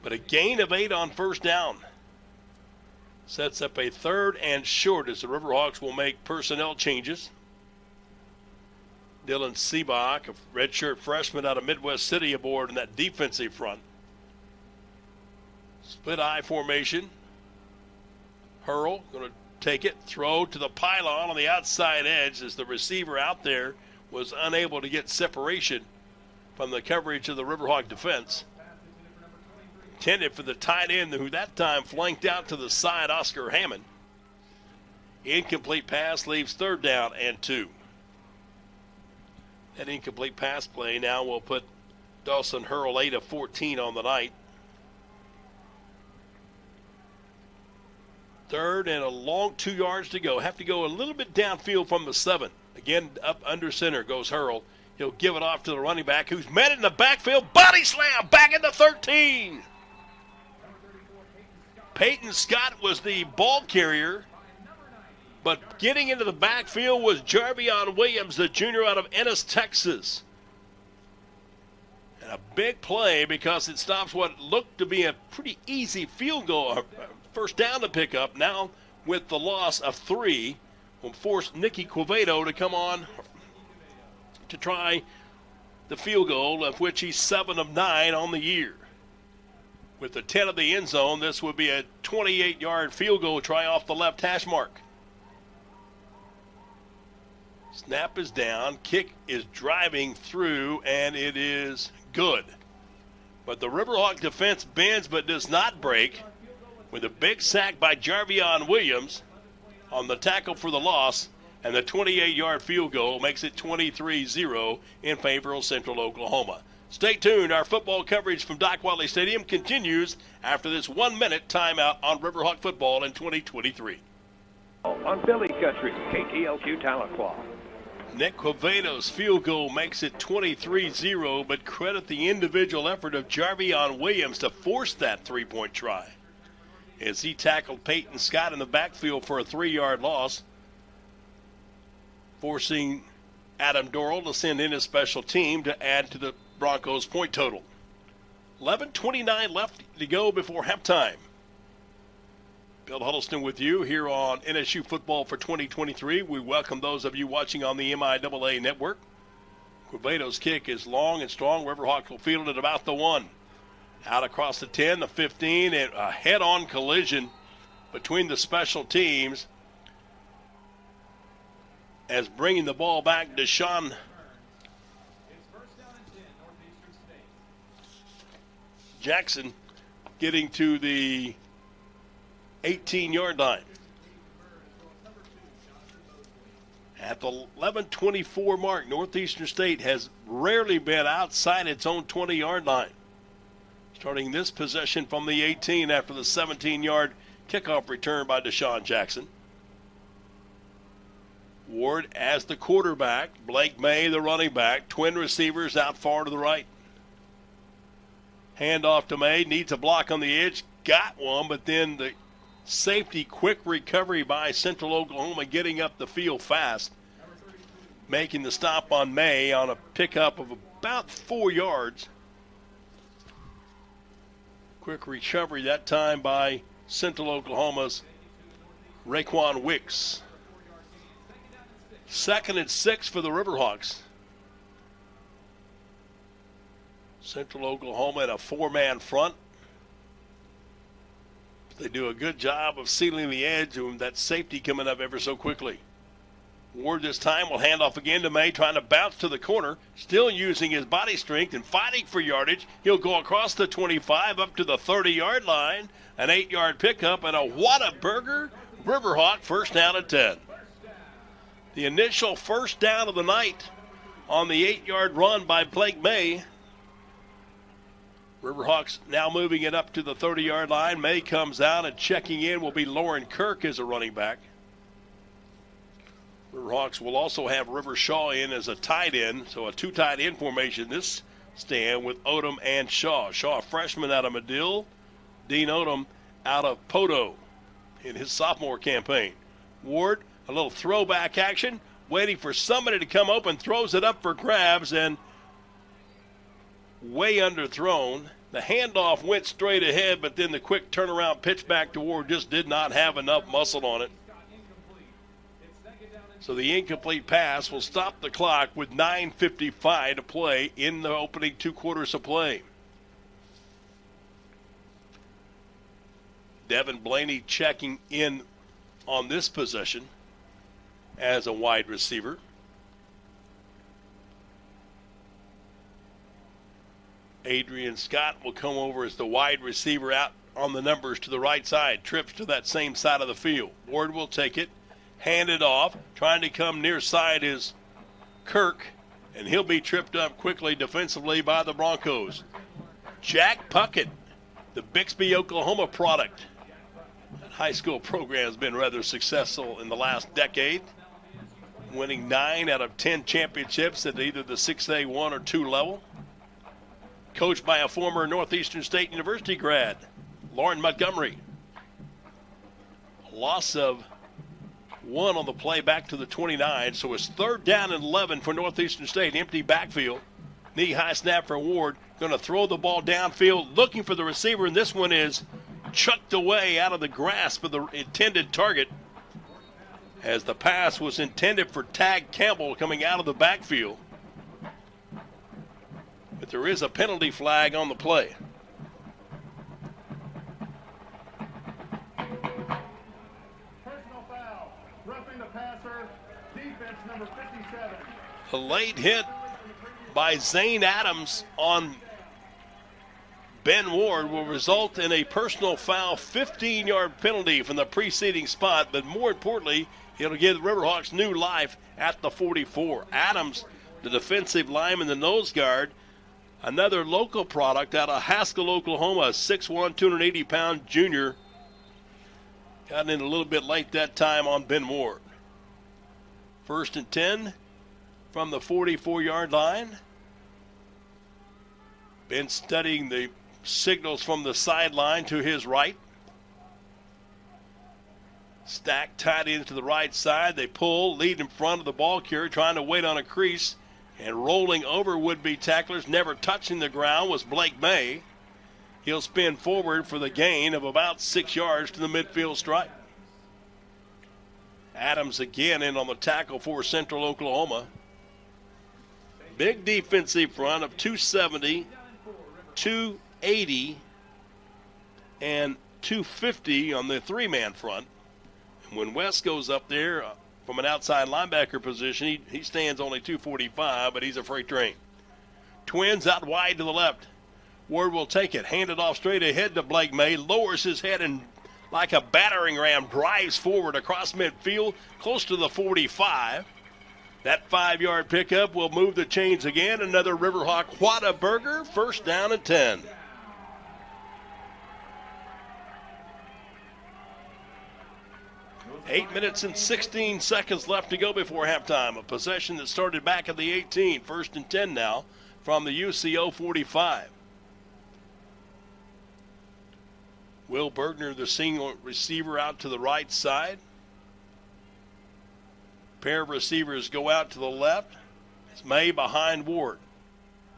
But a gain of 8 on 1st down sets up a 3rd and short as the Riverhawks will make personnel changes. Dylan Seabach, a redshirt freshman out of Midwest City, aboard in that defensive front. Split I formation. Hurl going to take it, throw to the pylon on the outside edge as the receiver out there was unable to get separation from the coverage of the Riverhawk defense. Intended for the tight end, who that time flanked out to the side, Oscar Hammond. Incomplete pass leaves 3rd down and 2. That incomplete pass play now will put Dawson Hurl 8 of 14 on the night. 3rd and a long 2 yards to go. Have to go a little bit downfield from the 7. Again, up under center goes Hurl. He'll give it off to the running back, who's met in the backfield. Body slam back into 13. Peyton Scott was the ball carrier, but getting into the backfield was Jarvion Williams, the junior out of Ennis, Texas. And a big play because it stops what looked to be a pretty easy field goal. 1st down to pick up. Now with the loss of 3, will force Nicky Quevedo to come on to try the field goal, of which he's 7 of 9 on the year. With the 10 of the end zone, this would be a 28-yard field goal try off the left hash mark. Snap is down, kick is driving through, and it is good. But the Riverhawk defense bends but does not break, with a big sack by Jarvion Williams on the tackle for the loss, and the 28-yard field goal makes it 23-0 in favor of Central Oklahoma. Stay tuned. Our football coverage from Doc Wadley Stadium continues after this 1-minute timeout on Riverhawk football in 2023. On Philly Country, KTLQ Tahlequah. Nick Quevedo's field goal makes it 23-0, but credit the individual effort of Jarvion Williams to force that 3-point try, as he tackled Peyton Scott in the backfield for a 3-yard loss, forcing Adam Dorrell to send in his special team to add to the Broncos' point total. 11:29 left to go before halftime. Bill Huddleston with you here on NSU Football for 2023. We welcome those of you watching on the MIAA network. Quevedo's kick is long and strong. Riverhawks will field it about the 1. Out across the 10, the 15, and a head-on collision between the special teams as bringing the ball back, Deshaun Jackson getting to the 18-yard line. At the 11:24 mark, Northeastern State has rarely been outside its own 20-yard line. Starting this possession from the 18 after the 17-yard kickoff return by Deshaun Jackson. Ward as the quarterback, Blake May the running back, twin receivers out far to the right. Handoff to May, needs a block on the edge, got one, but then the safety quick recovery by Central Oklahoma, getting up the field fast, making the stop on May on a pickup of about 4 yards. Quick recovery that time by Central Oklahoma's Raekwon Wicks. 2nd and 6 for the Riverhawks. Central Oklahoma in a 4-man front. They do a good job of sealing the edge, and that safety coming up ever so quickly. Ward this time will hand off again to May, trying to bounce to the corner, still using his body strength and fighting for yardage. He'll go across the 25 up to the 30-yard line, an 8-yard pickup, and a Whataburger Riverhawk 1st down and 10. The initial 1st down of the night on the 8-yard run by Blake May. Riverhawks now moving it up to the 30-yard line. May comes out, and checking in will be Lauren Kirk as a running back. Riverhawks will also have River Shaw in as a tight end, so a 2 tight end formation this stand with Odom and Shaw. Shaw, a freshman out of Medill. Dean Odom out of Poto in his sophomore campaign. Ward, a little throwback action, waiting for somebody to come open, throws it up for grabs, and way underthrown. The handoff went straight ahead, but then the quick turnaround pitch back to Ward just did not have enough muscle on it. So the incomplete pass will stop the clock with 9:55 to play in the opening 2 quarters of play. Devin Blaney checking in on this possession as a wide receiver. Adrian Scott will come over as the wide receiver out on the numbers to the right side. Trips to that same side of the field. Ward will take it, hand it off. Trying to come near side is Kirk, and he'll be tripped up quickly defensively by the Broncos. Jack Puckett, the Bixby, Oklahoma product. That high school program has been rather successful in the last decade, winning 9 out of 10 championships at either the 6A 1 or 2 level. Coached by a former Northeastern State University grad, Lauren Montgomery. A loss of 1 on the play back to the 29, so it's 3rd down and 11 for Northeastern State. Empty backfield. Knee-high snap for Ward. Going to throw the ball downfield, looking for the receiver, and this one is chucked away out of the grasp of the intended target, as the pass was intended for Tag Campbell coming out of the backfield. But there is a penalty flag on the play. Personal foul. Roughing the passer. Defense number 57. A late hit by Zane Adams on Ben Ward will result in a personal foul, 15-yard penalty from the preceding spot, but more importantly, it'll give the Riverhawks new life at the 44. Adams, the defensive lineman, the nose guard, another local product out of Haskell, Oklahoma, 6'1", 280-pound junior. Got in a little bit late that time on Ben Ward. 1st and 10 from the 44-yard line. Ben studying the signals from the sideline to his right. Stack tight end to the right side. They pull, lead in front of the ball carrier, trying to wait on a crease. And rolling over would-be tacklers, never touching the ground, was Blake May. He'll spin forward for the gain of about 6 yards to the midfield stripe. Adams again in on the tackle for Central Oklahoma. Big defensive front of 270, 280, and 250 on the 3-man front. And when West goes up there from an outside linebacker position, he stands only 245, but he's a freight train. Twins out wide to the left. Ward will take it, hand it off straight ahead to Blake May, lowers his head and like a battering ram drives forward across midfield close to the 45. That 5-yard pickup will move the chains again. Another Riverhawk Whataburger, 1st down and 10. Eight minutes and 16 seconds left to go before halftime. A possession that started back at the 18. 1st and 10 now from the UCO 45. Will Bergner, the single receiver, out to the right side. Pair of receivers go out to the left. It's May behind Ward.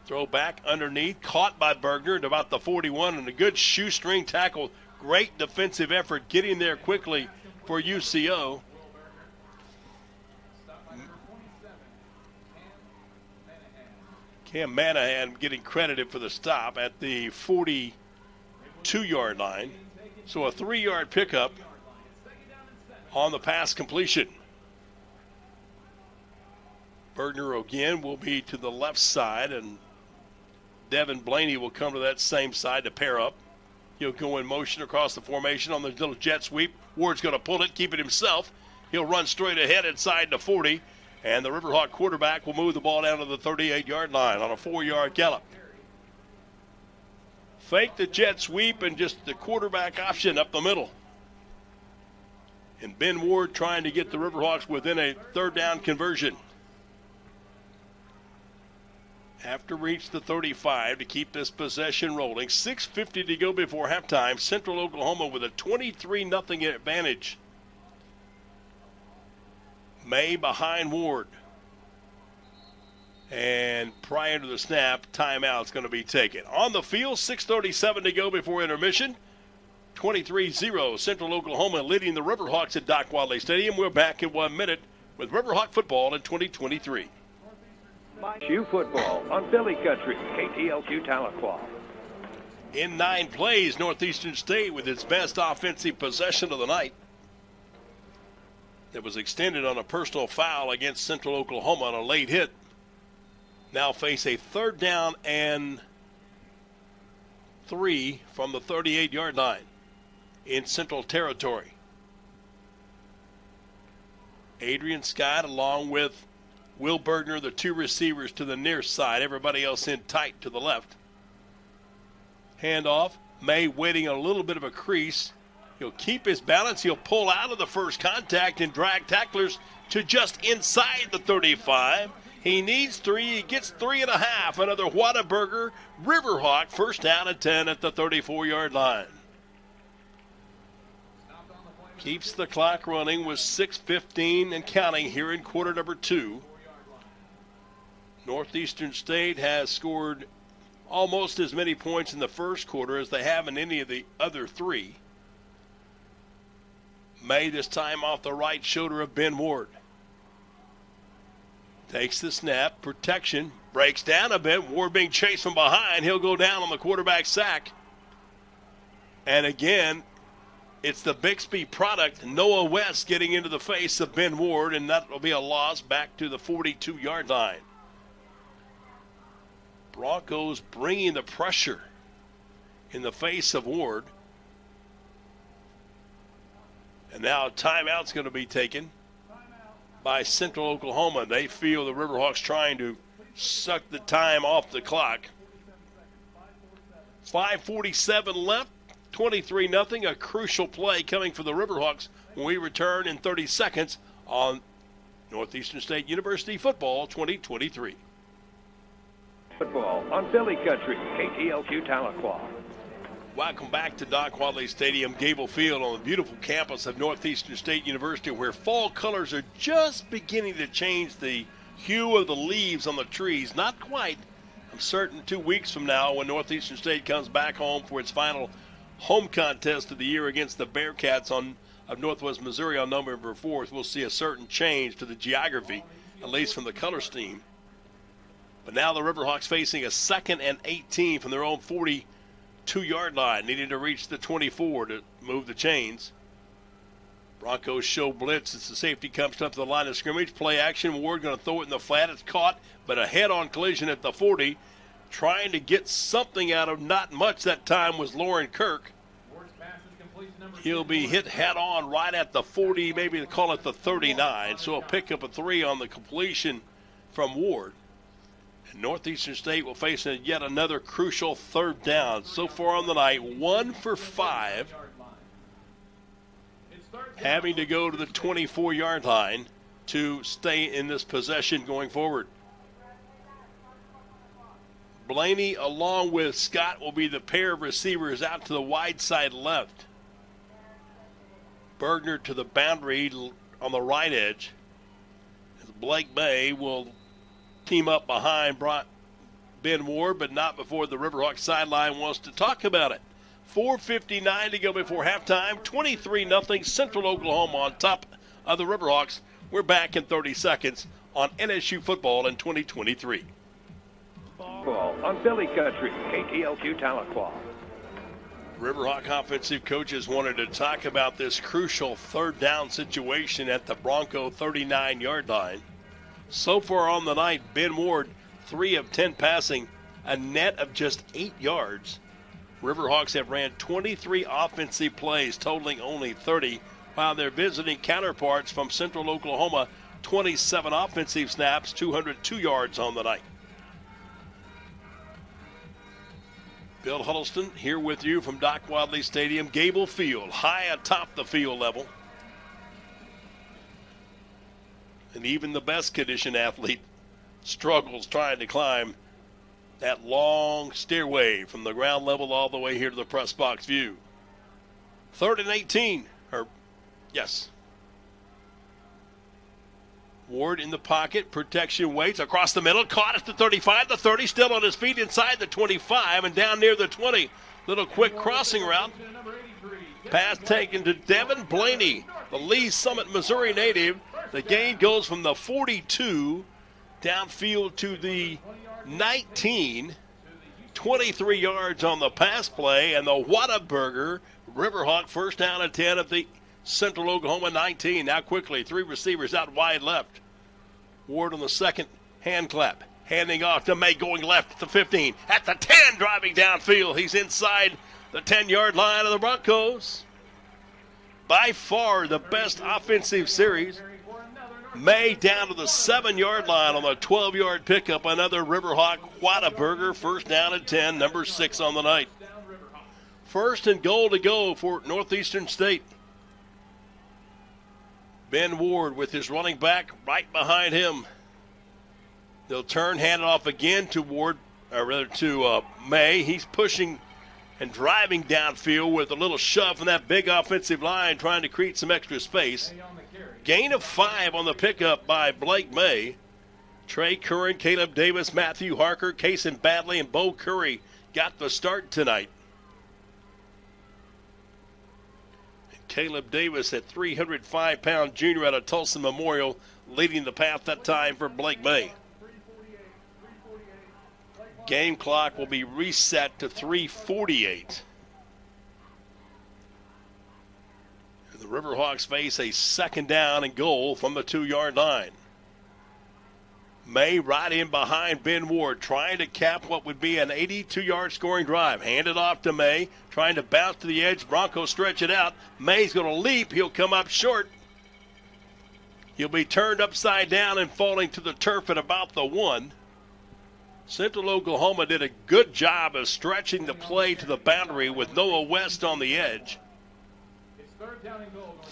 Throw back underneath, caught by Bergner at about the 41, and a good shoestring tackle. Great defensive effort getting there quickly for UCO. Cam Manahan getting credited for the stop at the 42-yard line. So a 3-yard pickup on the pass completion. Bergner again will be to the left side, and Devin Blaney will come to that same side to pair up. He'll go in motion across the formation on the little jet sweep. Ward's going to pull it, keep it himself. He'll run straight ahead inside the 40. And the Riverhawk quarterback will move the ball down to the 38-yard line on a 4-yard gallop. Fake the jet sweep and just the quarterback option up the middle. And Ben Ward trying to get the Riverhawks within a third down conversion. Have to reach the 35 to keep this possession rolling. 6:50 to go before halftime. Central Oklahoma with a 23-0 advantage. May behind Ward. And prior to the snap, timeout's going to be taken. On the field, 6:37 to go before intermission. 23-0, Central Oklahoma leading the Riverhawks at Doc Wadley Stadium. We're back in 1 minute with Riverhawk football in 2023. NSU football on Philly Country, KTLQ Tahlequah. In 9 plays, Northeastern State with its best offensive possession of the night. That was extended on a personal foul against Central Oklahoma on a late hit. Now face a 3rd down and 3 from the 38-yard line in Central territory. Adrian Scott along with Will Bergner, the 2 receivers to the near side. Everybody else in tight to the left. Handoff. May waiting a little bit of a crease. He'll keep his balance. He'll pull out of the first contact and drag tacklers to just inside the 35. He needs 3. He gets 3.5. Another Whataburger. Riverhawk first down and 10 at the 34-yard line. Keeps the clock running with 6:15 and counting here in quarter number 2. Northeastern State has scored almost as many points in the first quarter as they have in any of the other 3. May this time off the right shoulder of Ben Ward. Takes the snap, protection, breaks down a bit. Ward being chased from behind. He'll go down on the quarterback sack. And again, it's the Bixby product, Noah West, getting into the face of Ben Ward, and that will be a loss back to the 42-yard line. Broncos bringing the pressure in the face of Ward. And now a timeout's going to be taken by Central Oklahoma. They feel the Riverhawks trying to suck the time off the clock. 5:47 left, 23-0. A crucial play coming for the Riverhawks when we return in 30 seconds on Northeastern State University Football 2023. Football on Philly Country, KTLQ Tahlequah. Welcome back to Doc Wadley Stadium, Gable Field, on the beautiful campus of Northeastern State University, where fall colors are just beginning to change the hue of the leaves on the trees. Not quite. I'm certain 2 weeks from now, when Northeastern State comes back home for its final home contest of the year against the Bearcats of Northwest Missouri on November 4th, we'll see a certain change to the geography, at least from the color scheme. But now the Riverhawks facing a 2nd and 18 from their own 42-yard line, needing to reach the 24 to move the chains. Broncos show blitz as the safety comes up to the line of scrimmage. Play action. Ward going to throw it in the flat. It's caught, but a head-on collision at the 40. Trying to get something out of not much that time was Lauren Kirk. He'll be hit head-on right at the 40, maybe to call it the 39. So a pickup of 3 on the completion from Ward. And Northeastern State will face yet another crucial 3rd down. So far on the night, 1 for 5. Having to go to the 24-yard line to stay in this possession going forward. Blaney along with Scott will be the pair of receivers out to the wide side left. Bergner to the boundary on the right edge. As Blake May will team up behind Ben Ward, but not before the Riverhawks sideline wants to talk about it. 4:59 to go before halftime. 23-0 Central Oklahoma on top of the Riverhawks. We're back in 30 seconds on NSU football in 2023. Football on Philly Country, KTLQ Tahlequah. Riverhawk offensive coaches wanted to talk about this crucial 3rd down situation at the Bronco 39-yard line. So far on the night, Ben Ward, 3 of 10 passing, a net of just 8 yards. Riverhawks have ran 23 offensive plays, totaling only 30, while their visiting counterparts from Central Oklahoma 27 offensive snaps, 202 yards on the night. Bill Huddleston here with you from Doc Wadley Stadium, Gable Field, high atop the field level. And even the best conditioned athlete struggles trying to climb that long stairway from the ground level all the way here to the press box view. 3rd and 18, yes. Ward in the pocket, protection waits across the middle, caught at the 35, the 30, still on his feet inside the 25 and down near the 20. Little quick crossing route. Pass taken to Devin Blaney, the Lee Summit, Missouri native. The gain goes from the 42 downfield to the 19. 23 yards on the pass play, and the Whataburger Riverhawk first down and 10 at the Central Oklahoma 19. Now quickly, 3 receivers out wide left. Ward on the second hand clap. Handing off to May, going left at the 15. At the 10, driving downfield. He's inside the 10-yard line of the Broncos. By far the best offensive series. May down to the 7-yard line on the 12-yard pickup. Another Riverhawk Whataburger, first down and 10, number 6 on the night. 1st and goal to go for Northeastern State. Ben Ward with his running back right behind him. They'll turn, hand it off again to Ward, or rather to May. He's pushing and driving downfield with a little shove from that big offensive line, trying to create some extra space. Gain of 5 on the pickup by Blake May. Trey Curran, Caleb Davis, Matthew Harker, Kason Badley, and Bo Curry got the start tonight. Caleb Davis, at 305-pound junior out of Tulsa Memorial, leading the path that time for Blake May. Game clock will be reset to 3:48. The Riverhawks face a 2nd down and goal from the 2-yard line. May right in behind Ben Ward, trying to cap what would be an 82-yard scoring drive. Handed off to May, trying to bounce to the edge. Broncos stretch it out. May's going to leap. He'll come up short. He'll be turned upside down and falling to the turf at about the 1. Central Oklahoma did a good job of stretching the play to the boundary with Noah West on the edge.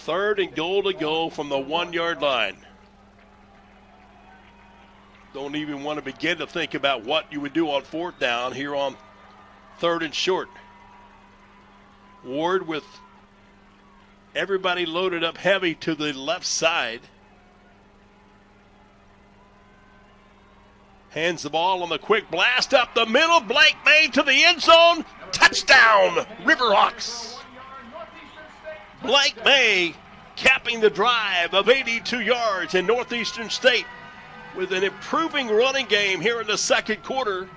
3rd and goal to go from the 1-yard line. Don't even want to begin to think about what you would do on 4th down here on 3rd and short. Ward with everybody loaded up heavy to the left side. Hands the ball on the quick blast up the middle. Blake May to the end zone. Touchdown, Riverhawks. Blake May capping the drive of 82 yards in Northeastern State with an improving running game here in the 2nd quarter.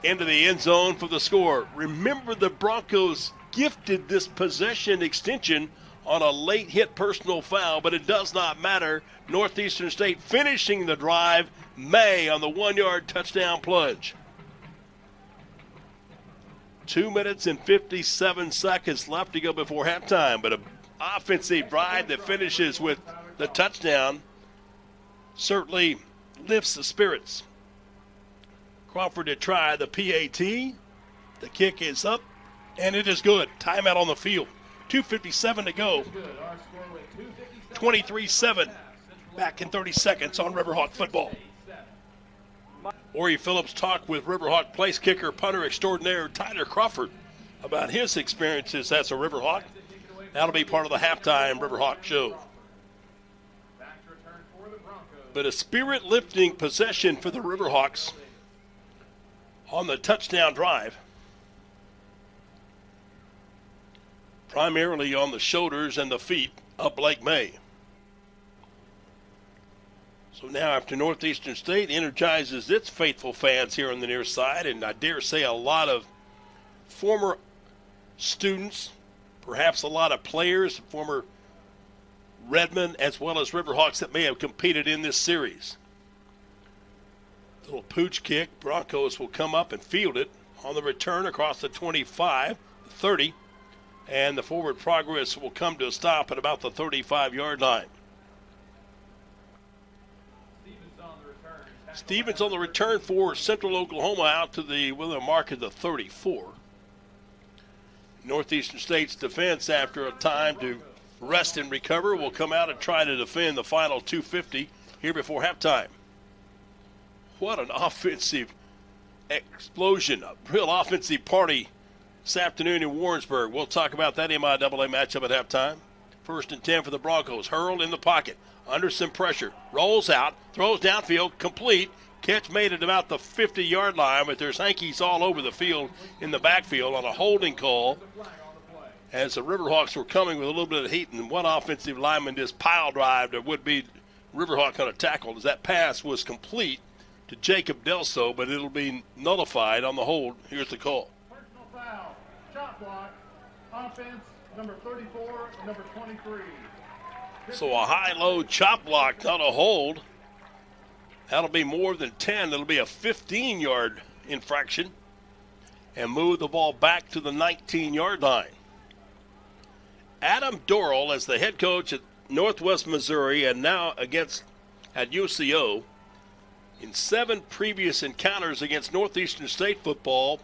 Into the end zone for the score. Remember, the Broncos gifted this possession extension on a late hit personal foul, but it does not matter. Northeastern State finishing the drive. May on the 1-yard touchdown plunge. 2 minutes and 57 seconds left to go before halftime, but an offensive drive that finishes with the touchdown certainly lifts the spirits. Crawford to try the PAT. The kick is up, and it is good. Timeout on the field. 2:57 to go. 23-7. Back in 30 seconds on Riverhawk football. Ori Phillips talked with Riverhawk place kicker, punter extraordinaire Tyler Crawford about his experiences as a Riverhawk. That'll be part of the halftime Riverhawk show. But a spirit-lifting possession for the Riverhawks on the touchdown drive. Primarily on the shoulders and the feet of Blake May. So now after Northeastern State energizes its faithful fans here on the near side, and I dare say a lot of former students, perhaps a lot of players, former Redmen as well as Riverhawks that may have competed in this series. Little pooch kick. Broncos will come up and field it on the return across the 25, 30, and the forward progress will come to a stop at about the 35-yard line. Stevens on the return for Central Oklahoma out to the with a mark of the 34. Northeastern State's defense, after a time to rest and recover, will come out and try to defend the final 250 here before halftime. What an offensive explosion, a real offensive party this afternoon in Warrensburg. We'll talk about that MIAA matchup at halftime. 1st and 10 for the Broncos. Hurled in the pocket, under some pressure, rolls out, throws downfield, complete. Catch made at about the 50-yard line, but there's hankies all over the field in the backfield on a holding call as the Riverhawks were coming with a little bit of heat, and one offensive lineman just pile drive that would be Riverhawk on a tackle as that pass was complete to Jacob Delso, but it'll be nullified on the hold. Here's the call. Personal foul, chop block, offense, number 34 and number 23. So a high-low chop block, not a hold. That'll be more than 10. It'll be a 15-yard infraction and move the ball back to the 19-yard line. Adam Dorrell, as the head coach at Northwest Missouri and now at UCO, in 7 previous encounters against Northeastern State football,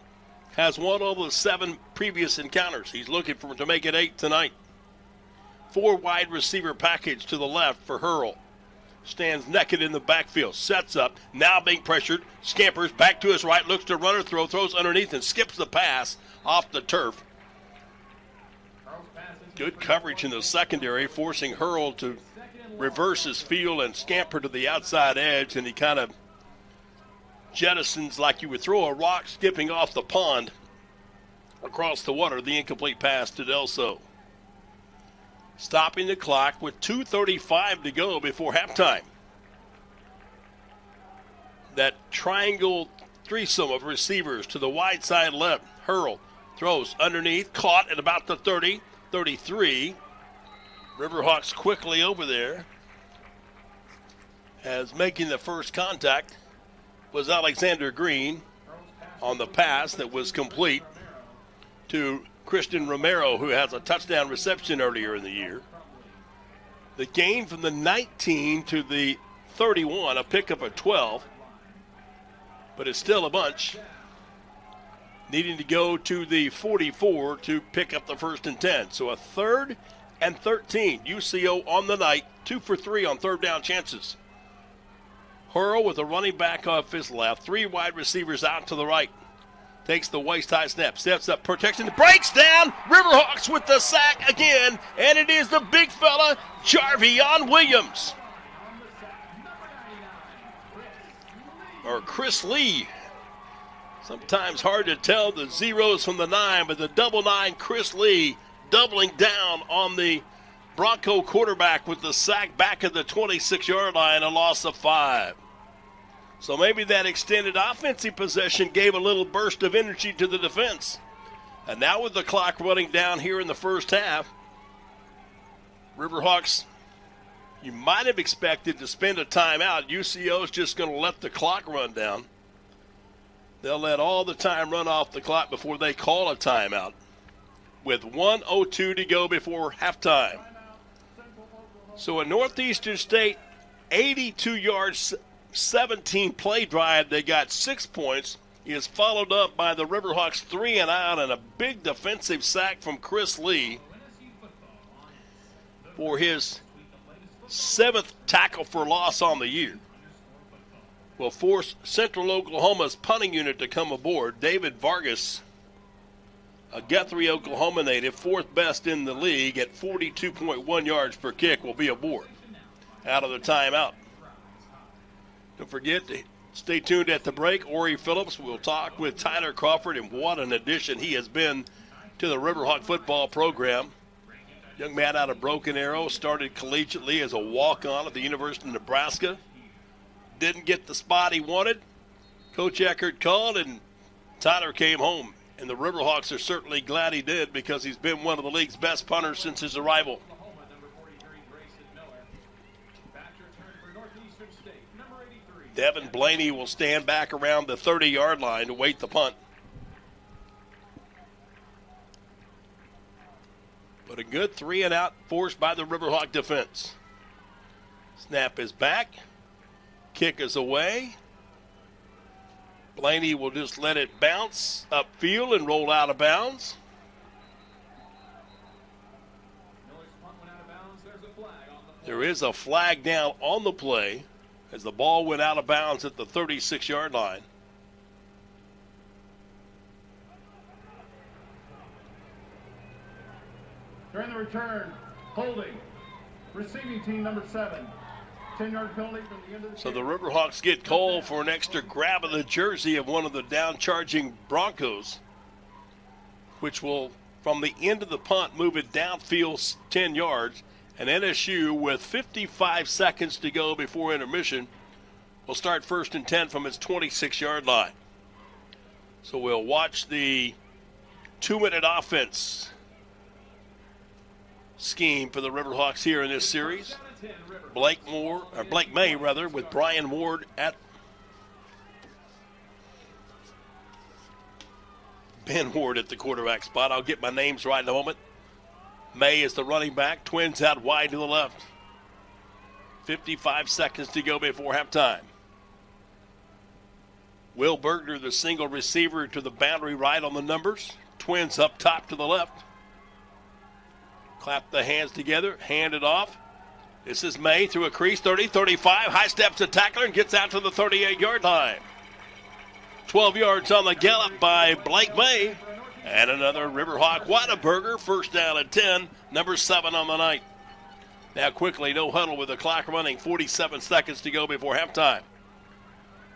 has won all the 7 previous encounters. He's looking to make it 8 tonight. 4 wide receiver package to the left for Hurl. Stands naked in the backfield, sets up, now being pressured, scampers back to his right, looks to run or throws underneath and skips the pass off the turf. Good coverage in the secondary, forcing Hurl to reverse his field and scamper to the outside edge, and he kind of jettisons like you would throw a rock skipping off the pond across the water. The incomplete pass to Delso. Stopping the clock with 2:35 to go before halftime. That triangle threesome of receivers to the wide side left. Hurl throws underneath, caught at about the 30, 33. Riverhawks quickly over there, as making the first contact was Alexander Green on the pass that was complete to Christian Romero, who has a touchdown reception earlier in the year. The gain from the 19 to the 31, a pickup of 12, but it's still a bunch. Needing to go to the 44 to pick up the 1st and 10. So a 3rd and 13. UCO on the night, 2 for 3 on third down chances. Hurl with a running back off his left, 3 wide receivers out to the right. Takes the waist-high snap, steps up, protection, breaks down. Riverhawks with the sack again, and it is the big fella, Jarvion Williams. Or Chris Lee. Sometimes hard to tell the zeros from the 9, but the 99 Chris Lee doubling down on the Bronco quarterback with the sack back at the 26-yard line, a loss of 5. So maybe that extended offensive possession gave a little burst of energy to the defense. And now with the clock running down here in the first half, Riverhawks, you might have expected to spend a timeout. UCO is just going to let the clock run down. They'll let all the time run off the clock before they call a timeout, with 1:02 to go before halftime. So a Northeastern State 82 yards, 17 play drive, they got 6 points, is followed up by the Riverhawks 3 and out, and a big defensive sack from Chris Lee for his 7th tackle for loss on the year. Will force Central Oklahoma's punting unit to come aboard. David Vargas, a Guthrie, Oklahoma native, 4th best in the league at 42.1 yards per kick, will be aboard out of the timeout. Don't forget to stay tuned at the break. Ori Phillips will talk with Tyler Crawford, and what an addition he has been to the Riverhawk football program. Young man out of Broken Arrow, started collegiately as a walk-on at the University of Nebraska. Didn't get the spot he wanted. Coach Eckert called, and Tyler came home. And the Riverhawks are certainly glad he did, because he's been one of the league's best punters since his arrival. Devin Blaney will stand back around the 30-yard line to wait the punt. But a good 3 and out forced by the Riverhawk defense. Snap is back. Kick is away. Blaney will just let it bounce upfield and roll out of bounds. There is a flag down on the play as the ball went out of bounds at the 36-yard line. During the return, holding, receiving team number 7. 10-yard penalty from the end of the So the Riverhawks get called for an extra grab of the jersey of one of the down-charging Broncos, which will, from the end of the punt, move it downfield 10 yards. And NSU, with 55 seconds to go before intermission, will start 1st and 10 from its 26-yard line. So we'll watch the 2-minute offense scheme for the Riverhawks here in this series. Blake May, with Brian Ward at Ben Ward at the quarterback spot. I'll get my names right in a moment. May is the running back. Twins out wide to the left. 55 seconds to go before halftime. Will Bergner, the single receiver to the boundary right on the numbers. Twins up top to the left. Clap the hands together, hand it off. This is May through a crease, 30, 35. High steps a tackler and gets out to the 38-yard line. 12 yards on the gallop by Blake May. And another Riverhawk Whataburger, 1st down at 10, number 7 on the night. Now quickly, no huddle with the clock running, 47 seconds to go before halftime.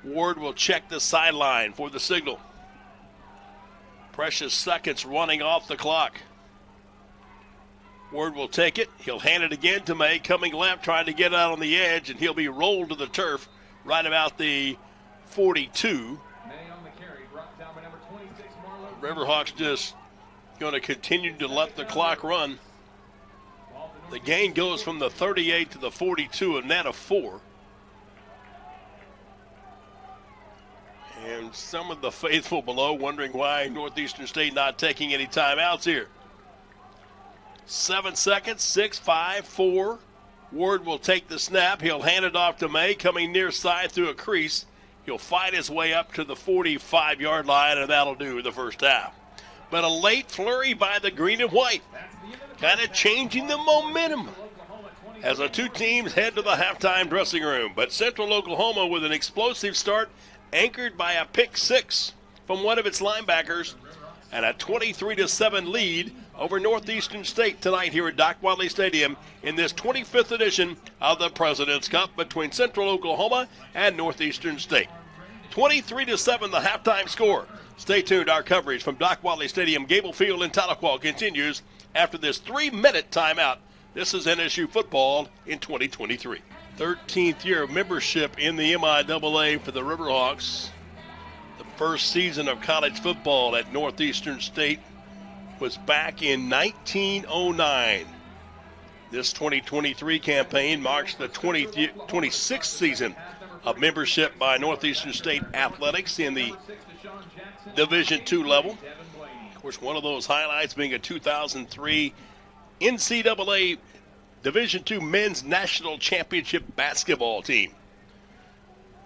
Ward will check the sideline for the signal. Precious seconds running off the clock. Ward will take it. He'll hand it again to May, coming left, trying to get out on the edge, and he'll be rolled to the turf right about the 42. Riverhawks just going to continue to let the clock run. The gain goes from the 38 to the 42, a net of 4. And some of the faithful below wondering why Northeastern State not taking any timeouts here. 7 seconds, 6, 5, 4. Ward will take the snap. He'll hand it off to May, coming near side through a crease. He'll fight his way up to the 45-yard line, and that'll do the first half. But a late flurry by the green and white, kind of changing the momentum as the two teams head to the halftime dressing room. But Central Oklahoma with an explosive start, anchored by a pick 6 from one of its linebackers, and a 23-7 lead over Northeastern State tonight here at Doc Wadley Stadium in this 25th edition of the President's Cup between Central Oklahoma and Northeastern State. 23-7 the halftime score. Stay tuned. Our coverage from Doc Wadley Stadium, Gable Field in Tahlequah continues after this 3-minute timeout. This is NSU football in 2023. 13th year of membership in the MIAA for the Riverhawks. The first season of college football at Northeastern State was back in 1909. This 2023 campaign marks the 26th season of membership by Northeastern State Athletics in the Division II level. Of course, one of those highlights being a 2003 NCAA Division II Men's National Championship basketball team.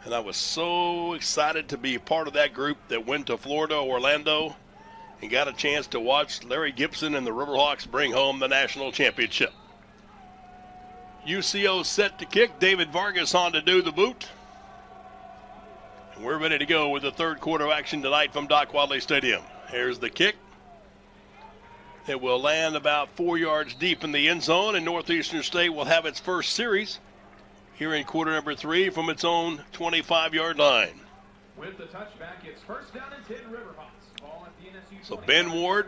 And I was so excited to be a part of that group that went to Florida, Orlando, and got a chance to watch Larry Gibson and the Riverhawks bring home the national championship. UCO set to kick. David Vargas on to do the boot. And we're ready to go with the third quarter action tonight from Doc Wadley Stadium. Here's the kick. It will land about 4 yards deep in the end zone, and Northeastern State will have its first series here in quarter number 3 from its own 25-yard line. With the touchback, it's 1st down and 10 Riverhawks. Ball at the NSU. So Ben Ward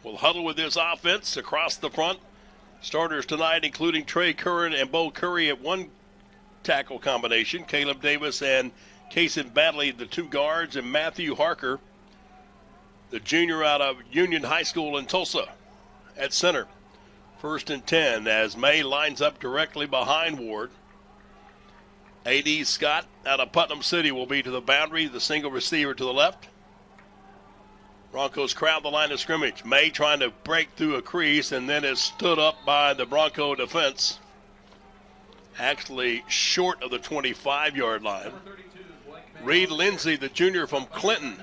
will huddle with his offense across the front. Starters tonight including Trey Curran and Bo Curry at one tackle combination. Caleb Davis and Kason Badley, the two guards, and Matthew Harker, the junior out of Union High School in Tulsa, at center. 1st and 10 as May lines up directly behind Ward. A.D. Scott out of Putnam City will be to the boundary, the single receiver to the left. Broncos crowd the line of scrimmage. May trying to break through a crease and then is stood up by the Bronco defense. Actually short of the 25-yard line. Reed Lindsey, the junior from Clinton,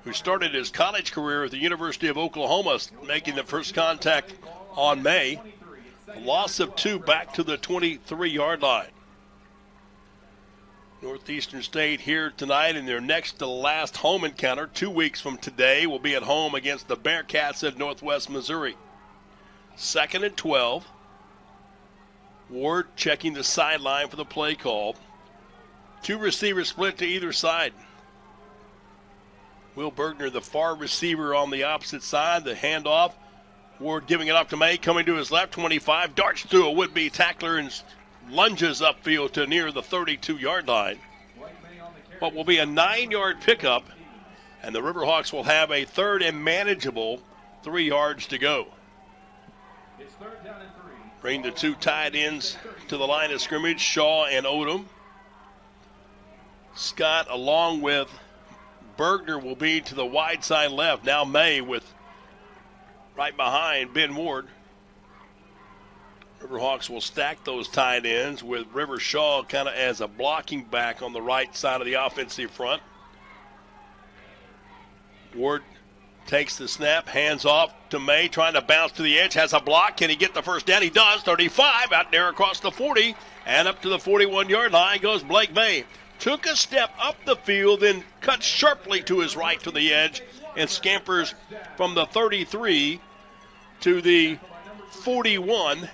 who started his college career at the University of Oklahoma, making the first contact on May. A loss of 2 back to the 23-yard line. Northeastern State here tonight in their next to last home encounter 2 weeks from today will be at home against the Bearcats of Northwest Missouri. 2nd and 12. Ward checking the sideline for the play call. 2 receivers split to either side. Will Bergner, the far receiver on the opposite side, the handoff. Ward giving it up to May, coming to his left, 25, darts through a would-be tackler and lunges upfield to near the 32-yard line. What will be a 9-yard pickup, and the Riverhawks will have a 3rd and manageable 3 yards to go. Bring the 2 tight ends to the line of scrimmage, Shaw and Odom. Scott, along with Bergner, will be to the wide side left. Now May with right behind Ben Ward. Riverhawks will stack those tight ends with River Shaw kind of as a blocking back on the right side of the offensive front. Ward takes the snap, hands off to May, trying to bounce to the edge, has a block. Can he get the first down? He does. 35 out there across the 40, and up to the 41-yard line goes Blake May. Took a step up the field, then cut sharply to his right to the edge and scampers from the 33 to the 41.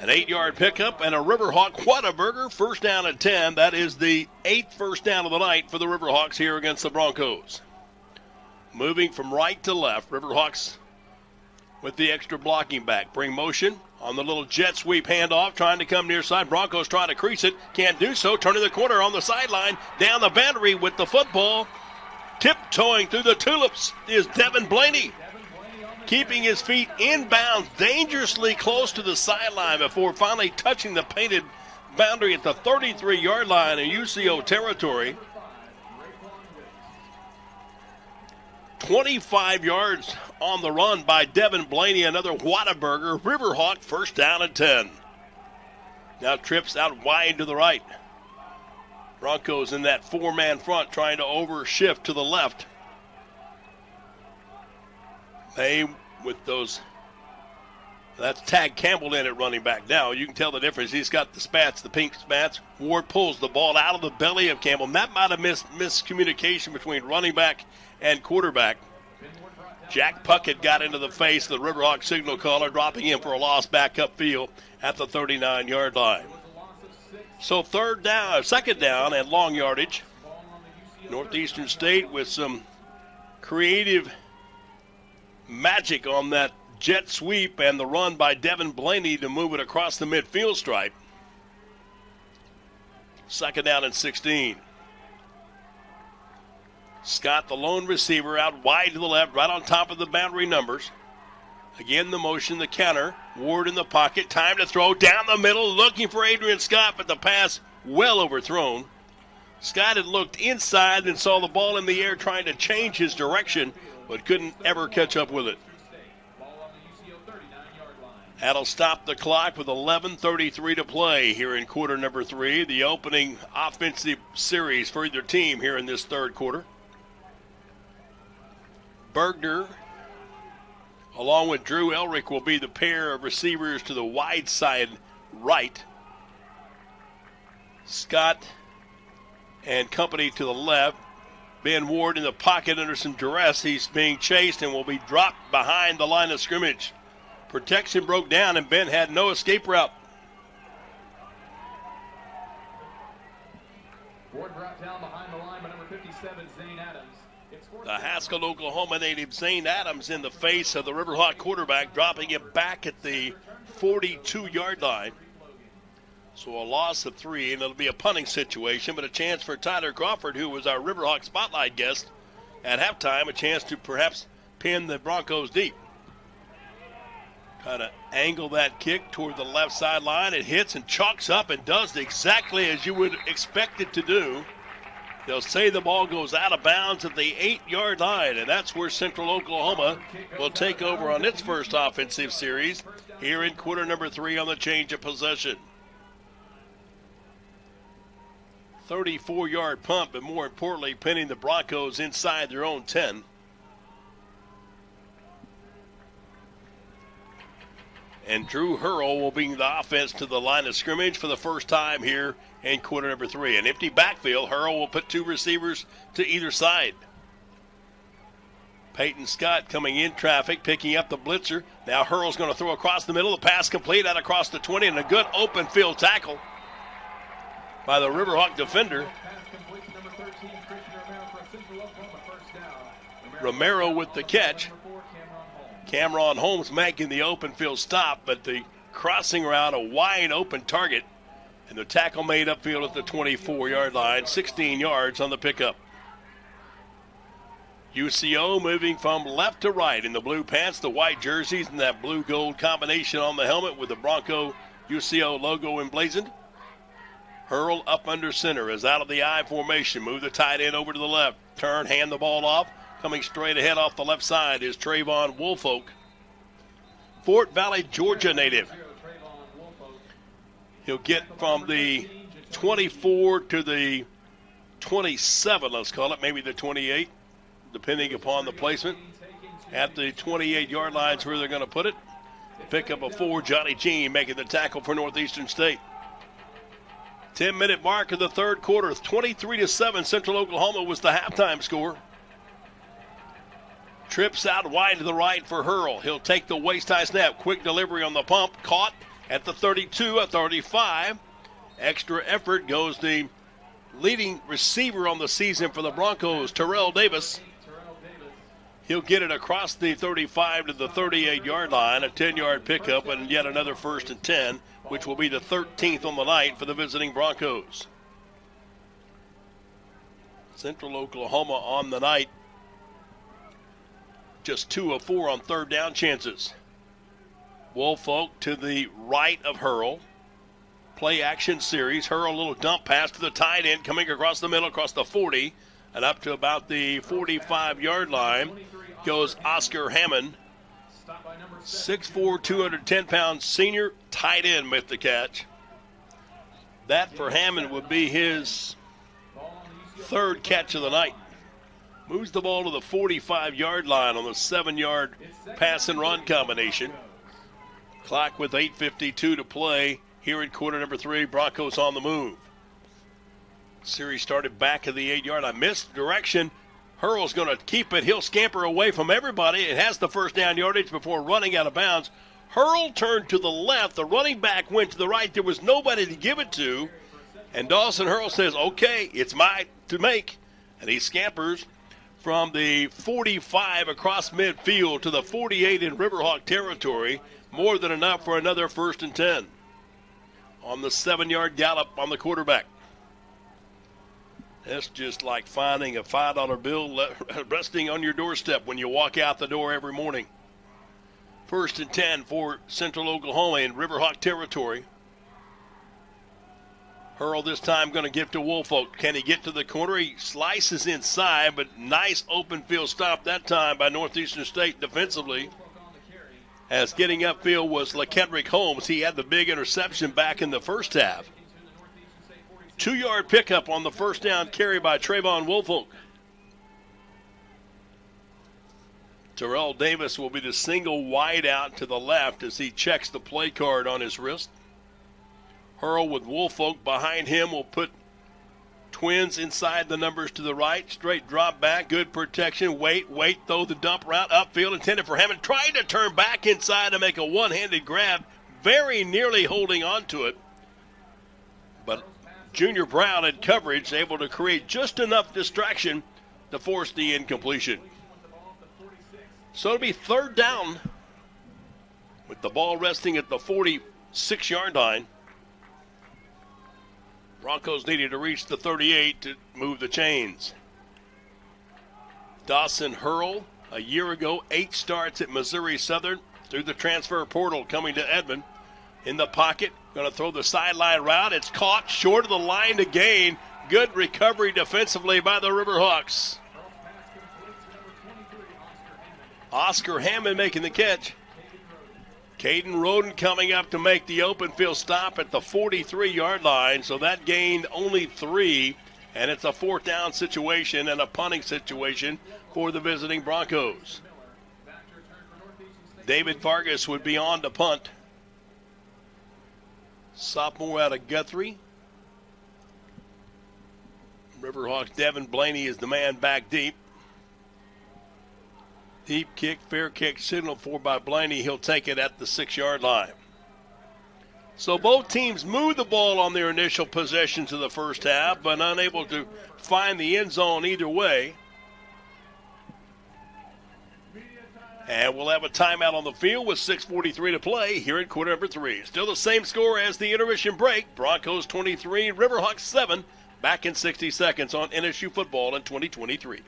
An 8-yard pickup and a Riverhawk Whataburger, first down at 10. That is the 8th first down of the night for the Riverhawks here against the Broncos. Moving from right to left, Riverhawks with the extra blocking back. Bring motion on the little jet sweep handoff, trying to come near side. Broncos trying to crease it, can't do so. Turning the corner on the sideline, down the boundary with the football. Tiptoeing through the tulips is Devin Blaney, keeping his feet inbounds, dangerously close to the sideline before finally touching the painted boundary at the 33-yard line in UCO territory. 25 yards on the run by Devin Blaney, another Whataburger. Riverhawk first down and 10. Now trips out wide to the right. Broncos in that 4-man front trying to overshift to the left. May with those, that's Tag Campbell in at running back now. You can tell the difference. He's got the spats, the pink spats. Ward pulls the ball out of the belly of Campbell. And that might have miscommunication between running back and quarterback. Jack Puckett got into the face of the Riverhawk signal caller, dropping in for a loss back upfield at the 39-yard line. So second down and long yardage. Northeastern State with some creative magic on that jet sweep and the run by Devin Blaney to move it across the midfield stripe. Second down and 16. Scott, the lone receiver, out wide to the left, right on top of the boundary numbers. Again, the motion, the counter. Ward in the pocket, time to throw down the middle, looking for Adrian Scott, but the pass well overthrown. Scott had looked inside and saw the ball in the air, trying to change his direction, but couldn't ever catch up with it. That'll stop the clock with 11:33 to play here in quarter number 3, the opening offensive series for either team here in this third quarter. Bergner, along with Drew Elrick, will be the pair of receivers to the wide side right. Scott and company to the left. Ben Ward in the pocket under some duress. He's being chased and will be dropped behind the line of scrimmage. Protection broke down and Ben had no escape route. Ward brought down behind the line by number 57, Zane Adams. The Haskell, Oklahoma native Zane Adams in the face of the Riverhawk quarterback, dropping it back at the 42-yard line. So a loss of 3, and it'll be a punting situation, but a chance for Tyler Crawford, who was our Riverhawk spotlight guest at halftime, a chance to perhaps pin the Broncos deep. Trying to angle that kick toward the left sideline. It hits and chalks up and does exactly as you would expect it to do. They'll say the ball goes out of bounds at the 8-yard line, and that's where Central Oklahoma will take over on its first offensive series here in quarter number 3 on the change of possession. 34-yard punt, but more importantly, pinning the Broncos inside their own 10. And Drew Hurl will bring the offense to the line of scrimmage for the first time here in quarter number 3. An empty backfield. Hurl will put 2 receivers to either side. Peyton Scott coming in traffic, picking up the blitzer. Now Hurl's going to throw across the middle. The pass complete out across the 20, and a good open field tackle by the Riverhawk defender. Romero with the catch. Cameron Holmes making the open field stop, but the crossing route, a wide open target, and the tackle made upfield at the 24-yard line, 16 yards on the pickup. UCO moving from left to right in the blue pants, the white jerseys, and that blue-gold combination on the helmet with the Bronco UCO logo emblazoned. Hurl up under center is out of the I formation. Move the tight end over to the left. Turn, hand the ball off. Coming straight ahead off the left side is Trayvon Woolfolk, Fort Valley, Georgia native. He'll get from the 24 to the 27, let's call it, maybe the 28, depending upon the placement. At the 28-yard line is where they're going to put it. Pick up a 4, Johnny Jean making the tackle for Northeastern State. 10-minute mark of the third quarter, 23-7. Central Oklahoma was the halftime score. Trips out wide to the right for Hurl. He'll take the waist-high snap. Quick delivery on the pump. Caught at the 32, a 35. Extra effort goes the leading receiver on the season for the Broncos, Terrill Davis. He'll get it across the 35 to the 38-yard line, a 10-yard pickup, and yet another 1st and 10, which will be the 13th on the night for the visiting Broncos. Central Oklahoma on the night, just 2 of 4 on third down chances. Woolfolk to the right of Hurl. Play action series. Hurl, a little dump pass to the tight end, coming across the middle, across the 40, and up to about the 45-yard line goes Oscar Hammond. 6'4", 210-pound senior tight end with the catch. That for Hammond would be his 3rd catch of the night. Moves the ball to the 45-yard line on the 7-yard pass and run combination. Clock with 8:52 to play here in quarter number 3. Broncos on the move. Series started back of the 8-yard line. Missed direction. Hurl's going to keep it. He'll scamper away from everybody. It has the first down yardage before running out of bounds. Hurl turned to the left. The running back went to the right. There was nobody to give it to. And Dawson Hurl says, okay, it's mine to make. And he scampers from the 45 across midfield to the 48 in Riverhawk territory. More than enough for another 1st and 10. On the 7-yard gallop on the quarterback. That's just like finding a $5 bill resting on your doorstep when you walk out the door every morning. 1st and 10 for Central Oklahoma in Riverhawk territory. Hurl this time going to give to Woolfolk. Can he get to the corner? He slices inside, but nice open field stop that time by Northeastern State defensively. As getting upfield was LaKendrick Holmes. He had the big interception back in the first half. 2-yard pickup on the first down carry by Trayvon Woolfolk. Terrill Davis will be the single wide out to the left as he checks the play card on his wrist. Hurl with Woolfolk behind him will put twins inside the numbers to the right. Straight drop back, good protection. Wait, throw the dump route upfield intended for Hammond. Trying to turn back inside to make a one-handed grab. Very nearly holding on to it. But Junior Brown in coverage able to create just enough distraction to force the incompletion. So it'll be 3rd down with the ball resting at the 46-yard line. Broncos needed to reach the 38 to move the chains. Dawson Hurl, a year ago, 8 starts at Missouri Southern through the transfer portal coming to Edmond. In the pocket, going to throw the sideline route. It's caught short of the line to gain. Good recovery defensively by the Riverhawks. Oscar Hammond making the catch. Caden Roden coming up to make the open field stop at the 43-yard line, so that gained only 3, and it's a 4th down situation and a punting situation for the visiting Broncos. David Vargas would be on to punt. Sophomore out of Guthrie. Riverhawks Devin Blaney is the man back deep. Deep kick, fair kick, signaled for by Blaney. He'll take it at the 6-yard line. So both teams moved the ball on their initial possessions of the first half, but unable to find the end zone either way. And we'll have a timeout on the field with 6:43 to play here in quarter number 3. Still the same score as the intermission break. Broncos 23, Riverhawks 7. Back in 60 seconds on NSU football in 2023.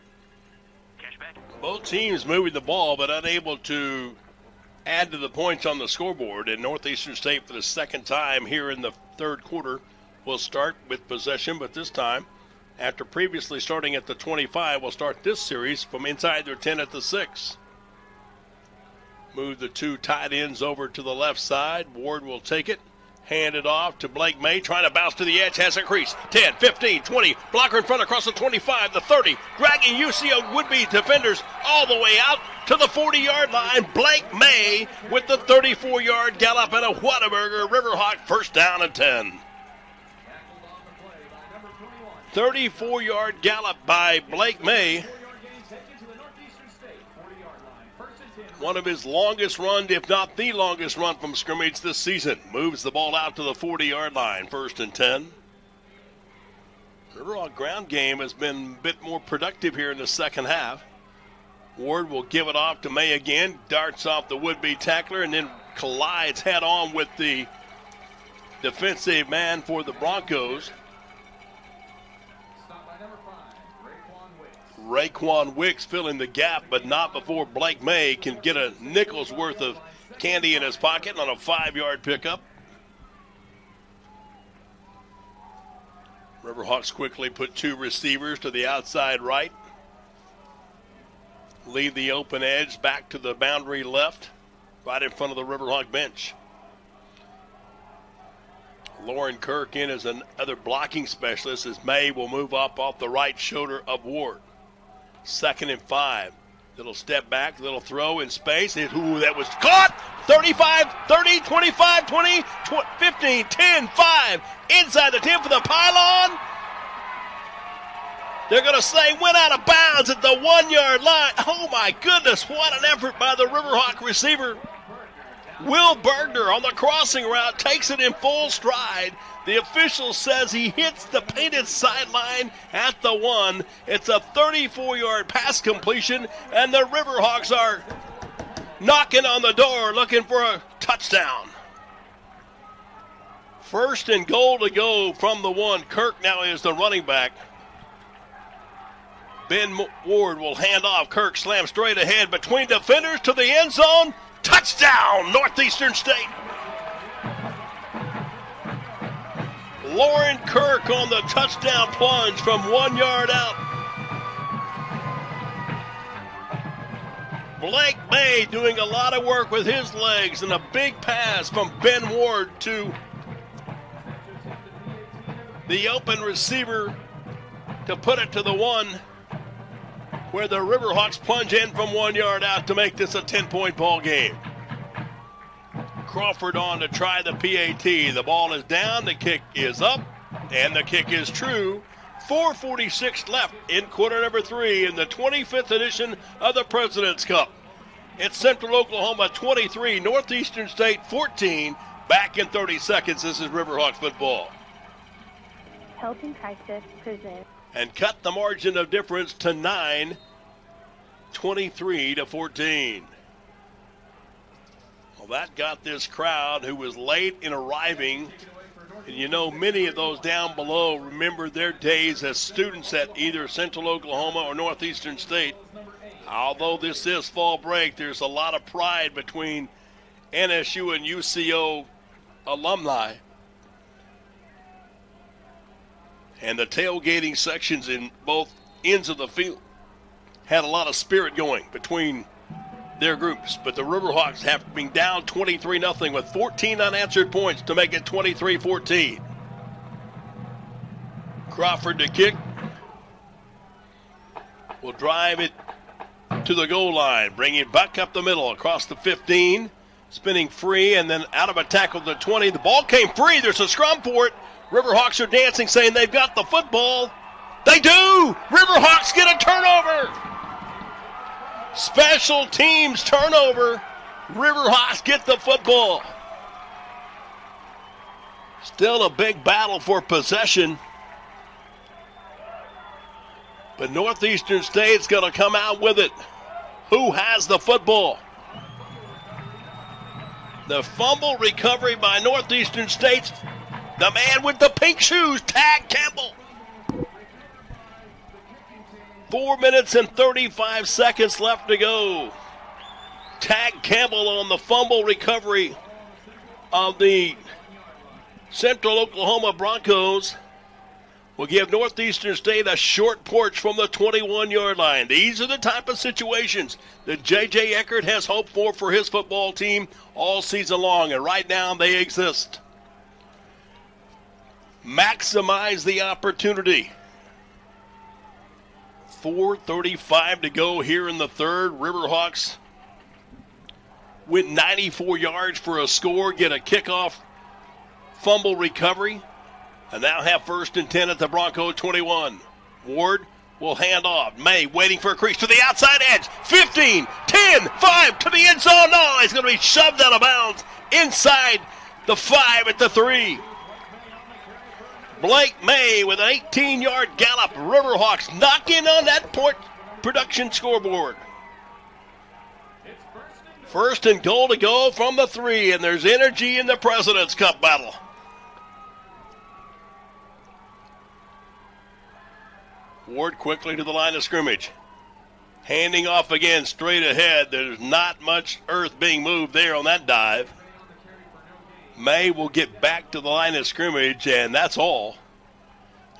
Both teams moving the ball but unable to add to the points on the scoreboard. And Northeastern State, for the second time here in the third quarter, will start with possession, but this time, after previously starting at the 25, will start this series from inside their 10 at the 6. Move the 2 tight ends over to the left side. Ward will take it. Hand it off to Blake May, trying to bounce to the edge, has a crease. 10, 15, 20, blocker in front across the 25, the 30, dragging UCO would-be defenders all the way out to the 40-yard line. Blake May with the 34-yard gallop and a Whataburger. Riverhawk first down and 10. 34-yard gallop by Blake May. One of his longest runs, if not the longest run from scrimmage this season. Moves the ball out to the 40-yard line, first and 10. The Riverhawk ground game has been a bit more productive here in the second half. Ward will give it off to May again, darts off the would-be tackler, and then collides head-on with the defensive man for the Broncos. Raekwon Wicks filling the gap, but not before Blake May can get a nickel's worth of candy in his pocket on a 5-yard pickup. Riverhawks quickly put 2 receivers to the outside right. Leave the open edge back to the boundary left, right in front of the Riverhawk bench. Lauren Kirk in as another blocking specialist as May will move up off the right shoulder of Ward. 2nd and 5. Little step back, little throw in space. Ooh, that was caught. 35, 30, 25, 20, 15, 10, 5. Inside the 10 for the pylon. They're going to say went out of bounds at the 1-yard line. Oh, my goodness, what an effort by the Riverhawk receiver. Will Bergner on the crossing route takes it in full stride. The official says he hits the painted sideline at the 1. It's a 34-yard pass completion, and the Riverhawks are knocking on the door looking for a touchdown. First and goal to go from the 1. Kirk now is the running back. Ben Ward will hand off. Kirk slams straight ahead between defenders to the end zone. Touchdown, Northeastern State. Lauren Kirk on the touchdown plunge from 1 yard out. Blake May doing a lot of work with his legs, and a big pass from Ben Ward to the open receiver to put it to the 1, where the Riverhawks plunge in from 1 yard out to make this a 10-point ball game. Crawford on to try the PAT. The ball is down, the kick is up, and the kick is true. 4:46 left in quarter number 3 in the 25th edition of the President's Cup. It's Central Oklahoma 23, Northeastern State 14. Back in 30 seconds, this is Riverhawks football. Helping Texas presents. And cut the margin of difference to 9, 23-14. Well, that got this crowd, who was late in arriving, and you know many of those down below remember their days as students at either Central Oklahoma or Northeastern State. Although this is fall break, there's a lot of pride between NSU and UCO alumni. And the tailgating sections in both ends of the field had a lot of spirit going between their groups. But the Riverhawks have been down 23-0 with 14 unanswered points to make it 23-14. Crawford to kick. Will drive it to the goal line. Bring it back up the middle across the 15. Spinning free and then out of a tackle to 20. The ball came free. There's a scrum for it. Riverhawks are dancing, saying they've got the football. They do! Riverhawks get a turnover! Special teams turnover. Riverhawks get the football. Still a big battle for possession. But Northeastern State's going to come out with it. Who has the football? The fumble recovery by Northeastern State. The man with the pink shoes, Tag Campbell. 4 minutes and 35 seconds left to go. Tag Campbell on the fumble recovery of the Central Oklahoma Broncos will give Northeastern State a short porch from the 21-yard line. These are the type of situations that J.J. Eckert has hoped for his football team all season long, and right now they exist. Maximize the opportunity. 4:35 to go here in the third. Riverhawks went 94 yards for a score, get a kickoff fumble recovery, and now have 1st and 10 at the Bronco 21. Ward will hand off. May waiting for a crease to the outside edge. 15, 10, 5 to the end zone. No, he's going to be shoved out of bounds inside the 5 at the 3. Blake May with an 18-yard gallop. Riverhawks knocking on that point production scoreboard. 1st and goal to go from the 3, and there's energy in the President's Cup battle. Ward quickly to the line of scrimmage. Handing off again straight ahead. There's not much earth being moved there on that dive. May will get back to the line of scrimmage, and that's all.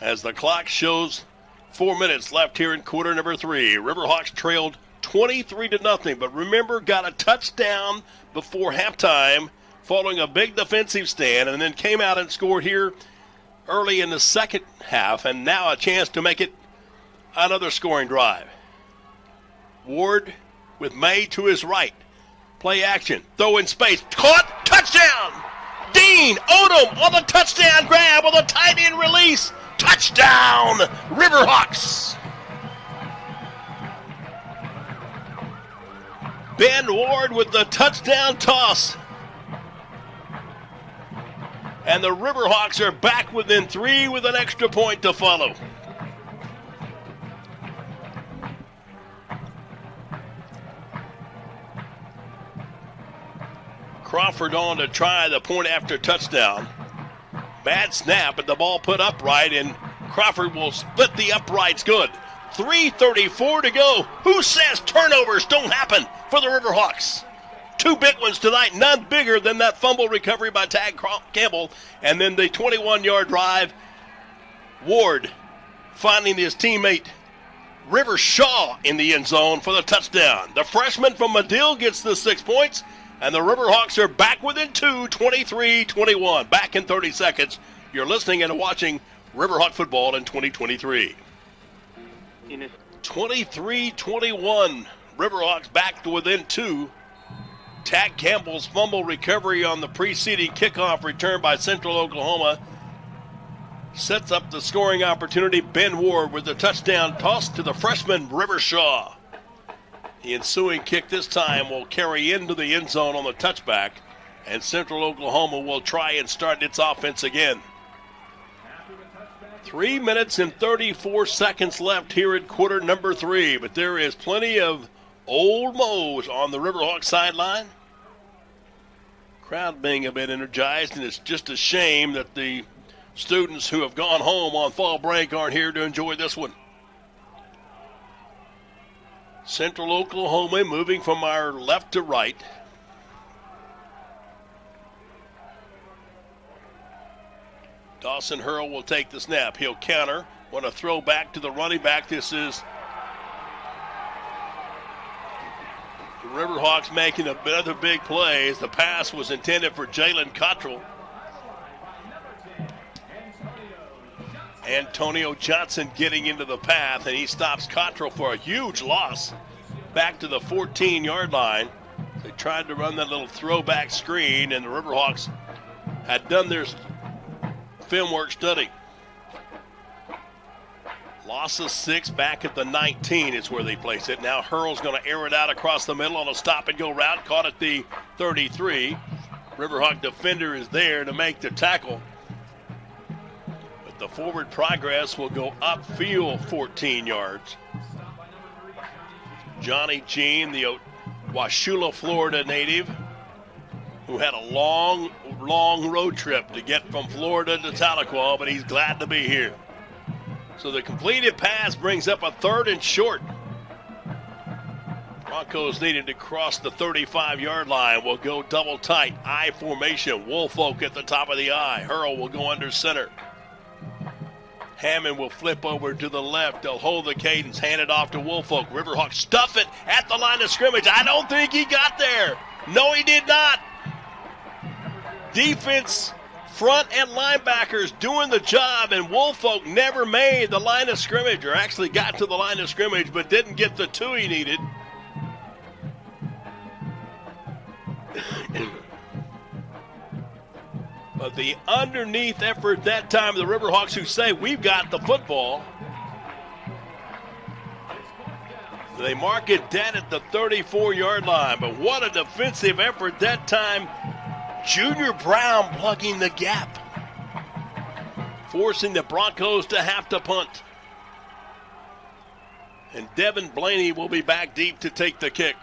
As the clock shows 4 minutes left here in quarter number 3. Riverhawks trailed 23-0, but remember, got a touchdown before halftime following a big defensive stand, and then came out and scored here early in the second half, and now a chance to make it another scoring drive. Ward with May to his right. Play action. Throw in space. Caught. Touchdown. Dean Odom on the touchdown grab with a tight end release. Touchdown. Riverhawks. Ben Ward with the touchdown toss. And the Riverhawks are back within 3 with an extra point to follow. Crawford on to try the point after touchdown. Bad snap, but the ball put upright, and Crawford will split the uprights good. 3:34 to go. Who says turnovers don't happen for the Riverhawks? 2 big ones tonight, none bigger than that fumble recovery by Tag Campbell, and then the 21-yard drive. Ward finding his teammate River Shaw in the end zone for the touchdown. The freshman from Medill gets the 6 points, and the Riverhawks are back within 2, 23-21. Back in 30 seconds. You're listening and watching Riverhawk football in 2023. 23-21. Riverhawks back to within 2. Tag Campbell's fumble recovery on the preceding kickoff return by Central Oklahoma sets up the scoring opportunity. Ben Ward with the touchdown toss to the freshman River Shaw. The ensuing kick this time will carry into the end zone on the touchback, and Central Oklahoma will try and start its offense again. 3 minutes and 34 seconds left here at quarter number 3, but there is plenty of old Mo's on the Riverhawk sideline. Crowd being a bit energized, and it's just a shame that the students who have gone home on fall break aren't here to enjoy this one. Central Oklahoma moving from our left to right. Dawson Hurl will take the snap. He'll counter. Want to throw back to the running back. This is The Riverhawks making another big play as the pass was intended for Jalen Cottrell. Antonio Johnson getting into the path, and he stops Cottrell for a huge loss back to the 14-yard line. They tried to run that little throwback screen, and the Riverhawks had done their film work study. Loss of 6 back at the 19 is where they place it. Now Hurl's going to air it out across the middle on a stop-and-go route, caught at the 33. Riverhawk defender is there to make the tackle. But the forward progress will go upfield 14 yards. Johnny Jean, the Washula, Florida native, who had a long road trip to get from Florida to Tahlequah, but he's glad to be here. So the completed pass brings up a 3rd and short. Broncos needed to cross the 35-yard line. Will go double tight, I formation. Woolfolk at the top of the I. Hurl will go under center. Hammond will flip over to the left. They'll hold the cadence, hand it off to Woolfolk. Riverhawks stuff it at the line of scrimmage. I don't think he got there. No, he did not. Defense, front and linebackers doing the job, and Woolfolk never made the line of scrimmage, or actually got to the line of scrimmage, but didn't get the 2 he needed. But the underneath effort that time, the Riverhawks, who say, we've got the football. They mark it dead at the 34-yard line, but what a defensive effort that time. Junior Brown plugging the gap, forcing the Broncos to have to punt. And Devin Blaney will be back deep to take the kick.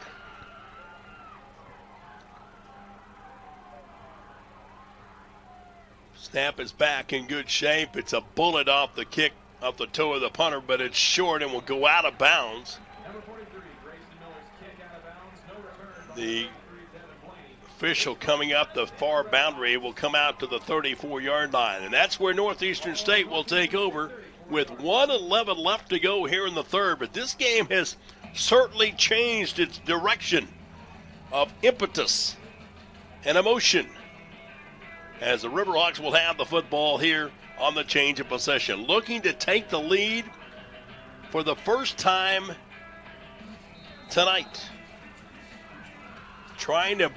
Snap is back in good shape. It's a bullet off the kick, off the toe of the punter, but it's short and will go out of bounds. The official coming up the far boundary will come out to the 34-yard line, and that's where Northeastern State will take over with 1:11 left to go here in the third. But this game has certainly changed its direction of impetus and emotion, as the Riverhawks will have the football here on the change of possession, looking to take the lead for the first time tonight, trying to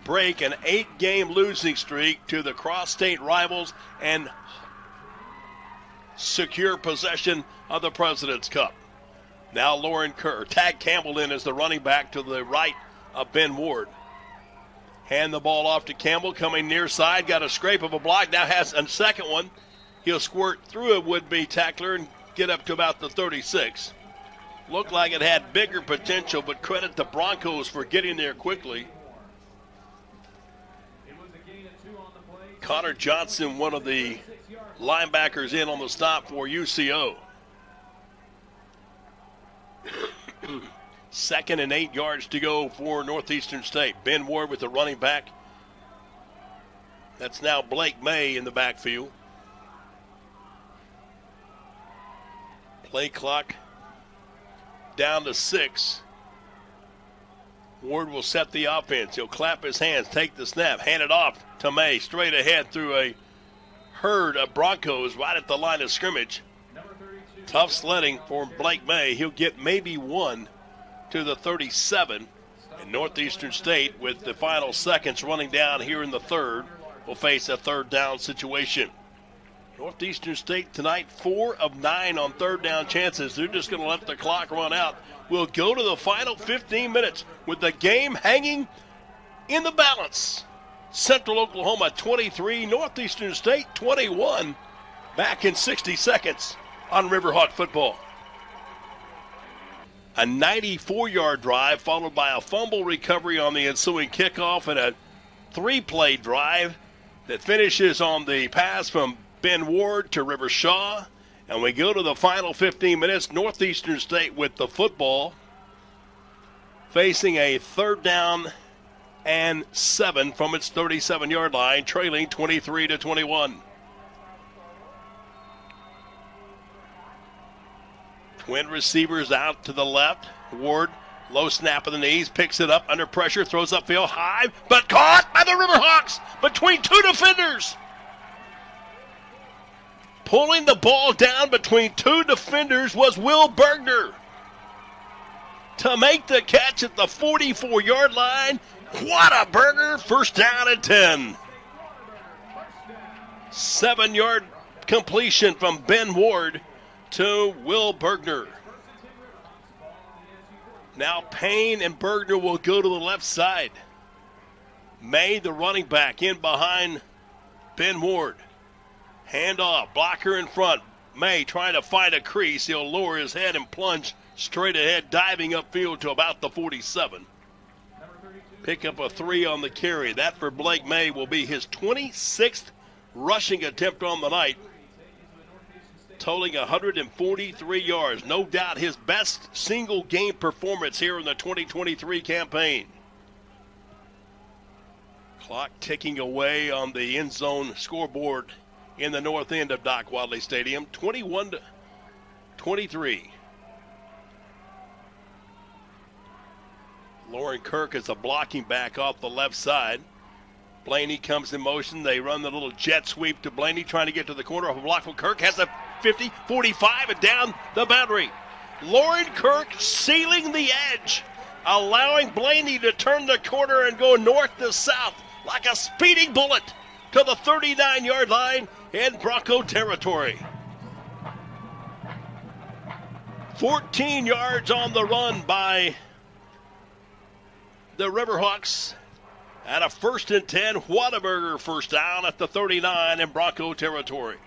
break an 8-game losing streak to the cross-state rivals and secure possession of the President's Cup. Now Tag Campbell in as the running back to the right of Ben Ward. Hand the ball off to Campbell, coming near side, got a scrape of a block, now has a second one. He'll squirt through a would-be tackler and get up to about the 36. Looked like it had bigger potential, but credit the Broncos for getting there quickly. Connor Johnson, one of the linebackers in on the stop for UCO. 2nd and 8 yards to go for Northeastern State. Ben Ward with the running back. That's now Blake May in the backfield. Play clock down to 6. Ward will set the offense. He'll clap his hands, take the snap, hand it off to May, straight ahead through a herd of Broncos right at the line of scrimmage. Tough sledding for Blake May. He'll get maybe one to the 37. And Northeastern State, with the final seconds running down here in the third, will face a 3rd down situation. Northeastern State tonight, 4 of 9 on 3rd down chances. They're just going to let the clock run out. We'll go to the final 15 minutes with the game hanging in the balance. Central Oklahoma 23, Northeastern State 21. Back in 60 seconds on Riverhawk football. A 94-yard drive followed by a fumble recovery on the ensuing kickoff, and a 3-play drive that finishes on the pass from Ben Ward to River Shaw. And we go to the final 15 minutes. Northeastern State with the football, facing a 3rd down and 7 from its 37-yard line, trailing 23-21. Twin receivers out to the left. Ward Low snap of the knees, picks it up under pressure, throws upfield high, but caught by the Riverhawks between two defenders. Pulling the ball down between two defenders was Will Bergner to make the catch at the 44-yard line. Whataburger, first down and 10. 7-yard completion from Ben Ward to Will Bergner. Now Payne and Bergner will go to the left side. May, the running back, in behind Ben Ward. Handoff, blocker in front. May trying to find a crease. He'll lower his head and plunge straight ahead, diving upfield to about the 47. Pick up a 3 on the carry. That for Blake May will be his 26th rushing attempt on the night, totaling 143 yards. No doubt his best single game performance here in the 2023 campaign. Clock ticking away on the end zone scoreboard in the north end of Doc Wadley Stadium, 21-23. Lauren Kirk is a blocking back off the left side. Blaney comes in motion. They run the little jet sweep to Blaney, trying to get to the corner of a block from Kirk. Has a 50, 45, and down the boundary. Lauren Kirk sealing the edge, allowing Blaney to turn the corner and go north to south like a speeding bullet to the 39-yard line in Bronco territory. 14 yards on the run by the Riverhawks. At a 1st and 10, Whataburger first down at the 39 in Bronco territory.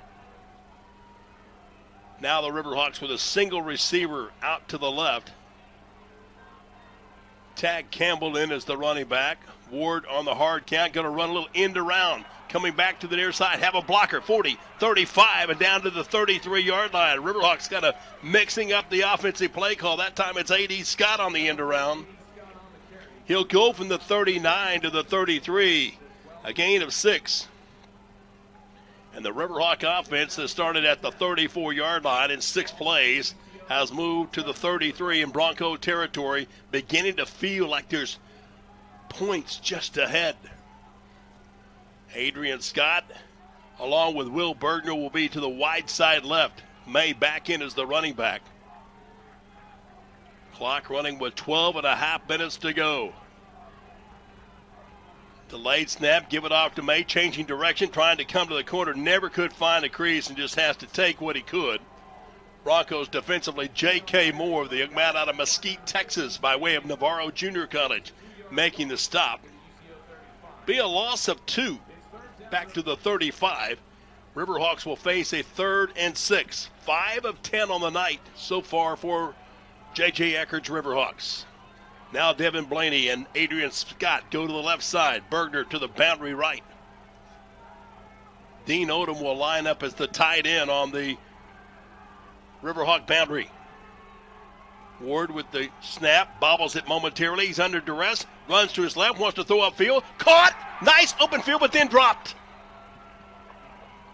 Now the Riverhawks with a single receiver out to the left. Tag Campbell in as the running back. Ward on the hard count, going to run a little end around. Coming back to the near side, have a blocker, 40, 35, and down to the 33-yard line. Riverhawks kind of mixing up the offensive play call. That time it's A.D. Scott on the end around. He'll go from the 39 to the 33, a gain of 6. And the Riverhawk offense that started at the 34-yard line in 6 plays has moved to the 33 in Bronco territory, beginning to feel like there's points just ahead. Adrian Scott, along with Will Bergner, will be to the wide side left. May back in as the running back. Clock running with 12 and a half minutes to go. Delayed snap, give it off to May, changing direction, trying to come to the corner. Never could find a crease and just has to take what he could. Broncos defensively, J.K. Moore, the young man out of Mesquite, Texas, by way of Navarro Junior College, making the stop. Be a loss of 2. Back to the 35. Riverhawks will face a 3rd and 6. 5 of 10 on the night so far for J.J. Eckerd's Riverhawks. Now Devin Blaney and Adrian Scott go to the left side. Bergner to the boundary right. Dean Odom will line up as the tight end on the Riverhawk boundary. Ward with the snap, bobbles it momentarily. He's under duress, runs to his left, wants to throw upfield. Caught! Nice open field, but then dropped.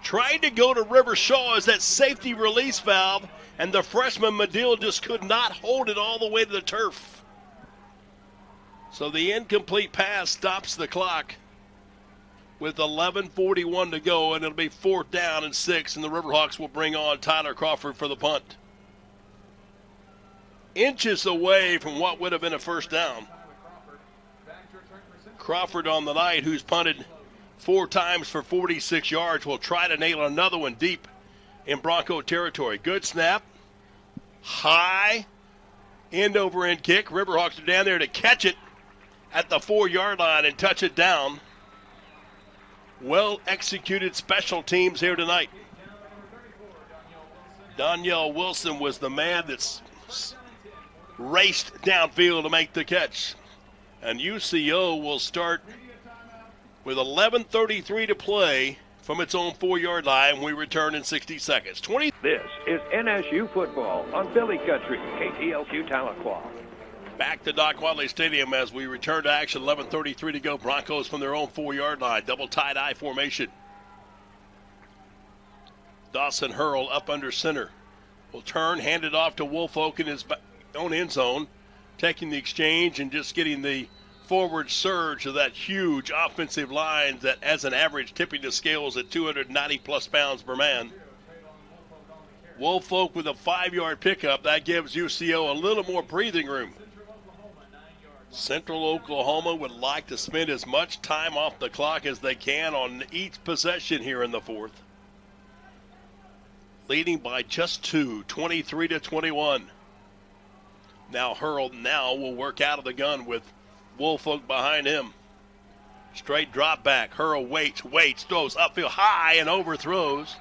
Tried to go to Rivershaw as that safety release valve, and the freshman Medill just could not hold it all the way to the turf. So the incomplete pass stops the clock with 11:41 to go, and it'll be 4th down and 6, and the Riverhawks will bring on Tyler Crawford for the punt. Inches away from what would have been a first down. Crawford on the night, who's punted 4 times for 46 yards, will try to nail another one deep in Bronco territory. Good snap. High end over end kick. Riverhawks are down there to catch it at the 4-yard line and touch it down. Well executed special teams here tonight. Danielle Wilson was the man that's raced downfield to make the catch. And UCO will start with 11:33 to play from its own 4-yard line. We return in 60 seconds. This is NSU football on Philly Country, KTLQ Tahlequah. Back to Doc Wadley Stadium as we return to action. 11:33 to go. Broncos from their own 4-yard line. Double tie-dye formation. Dawson Hurl up under center. Will turn, hand it off to Woolfolk in his own end zone. taking the exchange and just getting the forward surge of that huge offensive line that as an average tipping the scales at 290-plus pounds per man. Woolfolk with a 5-yard pickup. That gives UCO a little more breathing room. Central Oklahoma would like to spend as much time off the clock as they can on each possession here in the fourth. Leading by just 2, 23-21. Now Hurl will work out of the gun with Woolfolk behind him. Straight drop back. Hurl waits, throws upfield high and overthrows.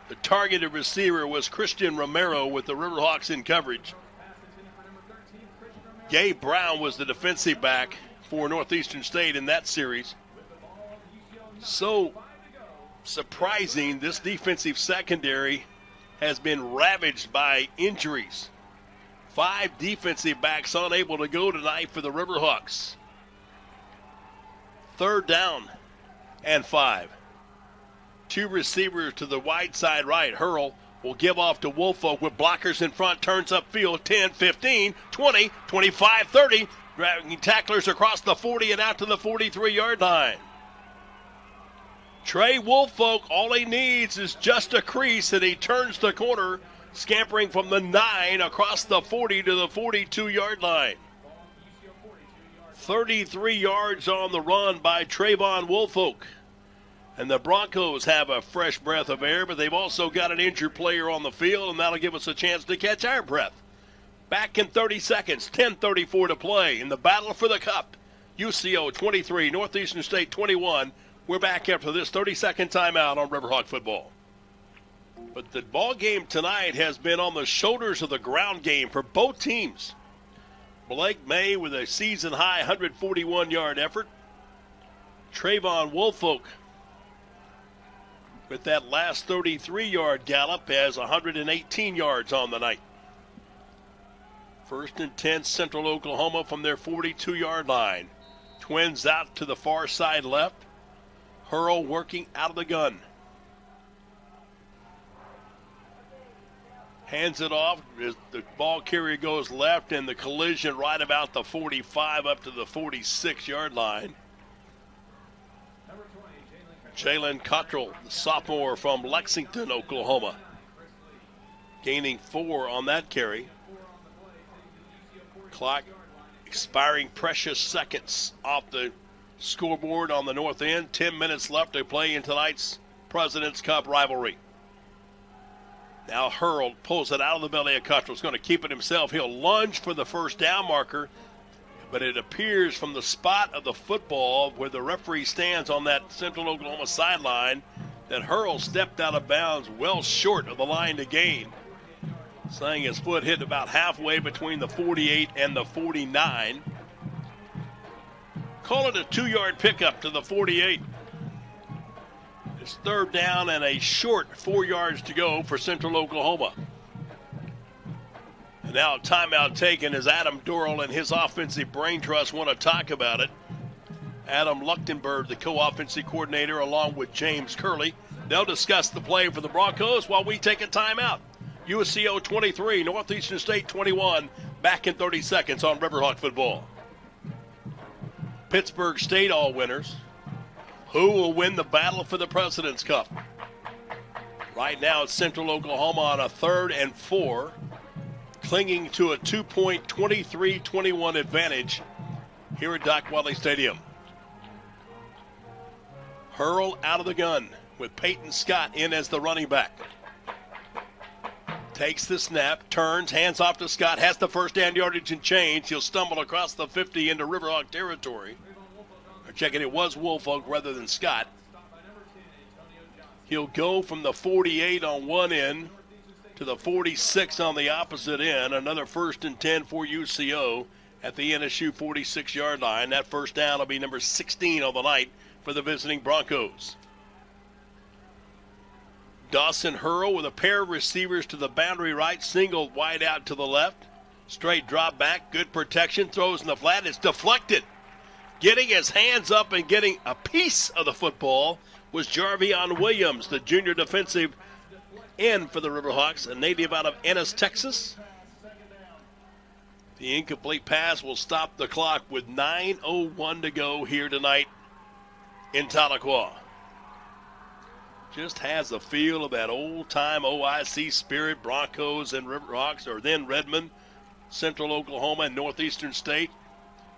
The targeted receiver was Christian Romero with the Riverhawks in coverage. Gabe Brown was the defensive back for Northeastern State in that series. So surprising, this defensive secondary has been ravaged by injuries. 5 defensive backs unable to go tonight for the Riverhawks. 3rd down and 5. 2 receivers to the wide side right. Hurl will give off to Woolfolk with blockers in front, turns upfield, 10, 15, 20, 25, 30. Dragging tacklers across the 40 and out to the 43-yard line. Trey Woolfolk, all he needs is just a crease, and he turns the corner, scampering from the 9 across the 40 to the 42-yard line. 33 yards on the run by Trayvon Woolfolk. And the Broncos have a fresh breath of air, but they've also got an injured player on the field, and that'll give us a chance to catch our breath. Back in 30 seconds, 10:34 to play in the battle for the cup. UCO 23, Northeastern State 21. We're back after this 30-second timeout on Riverhawk football. But the ball game tonight has been on the shoulders of the ground game for both teams. Blake May with a season-high 141-yard effort. Trayvon Woolfolk with that last 33-yard gallop has 118 yards on the night. 1st and 10, Central Oklahoma from their 42-yard line. Twins out to the far side left. Hurl working out of the gun. Hands it off as the ball carrier goes left, and the collision right about the 45 up to the 46-yard line. Jalen Cottrell, the sophomore from Lexington, Oklahoma, gaining 4 on that carry. Clock expiring precious seconds off the scoreboard on the north end. 10 minutes left to play in tonight's President's Cup rivalry. Now Hurl pulls it out of the belly of Cottrell. He's going to keep it himself. He'll lunge for the first down marker, but it appears from the spot of the football where the referee stands on that Central Oklahoma sideline that Hurl stepped out of bounds well short of the line to gain, saying his foot hit about halfway between the 48 and the 49. Call it a 2-yard pickup to the 48. It's 3rd down and a short 4 yards to go for Central Oklahoma. And now timeout taken as Adam Dorrell and his offensive brain trust want to talk about it. Adam Luchtenberg, the co-offensive coordinator, along with James Curley. They'll discuss the play for the Broncos while we take a timeout. UCO 23, Northeastern State 21. Back in 30 seconds on Riverhawk football. Pittsburgh State all winners. Who will win the battle for the President's Cup? Right now it's Central Oklahoma on a 3rd and 4, clinging to a 2-point 23-21 advantage here at Doc Wadley Stadium. Hurl out of the gun with Peyton Scott in as the running back. Takes the snap, turns, hands off to Scott, has the first down yardage and change. He'll stumble across the 50 into Riverhawk territory. Checking it was Woolfolk rather than Scott. He'll go from the 48 on one end to the 46 on the opposite end. Another 1st and 10 for UCO at the NSU 46-yard line. That first down will be number 16 on the night for the visiting Broncos. Dawson Hurl with a pair of receivers to the boundary right, single wide out to the left. Straight drop back, good protection, throws in the flat. It's deflected. Getting his hands up and getting a piece of the football was Jarvion Williams, the junior defensive end for the Riverhawks, a native out of Ennis, Texas. The The incomplete pass will stop the clock with 9:01 to go here tonight in Tahlequah. Just has a feel of that old-time OIC spirit. Broncos and Riverhawks, or then Redmond, Central Oklahoma, and Northeastern State.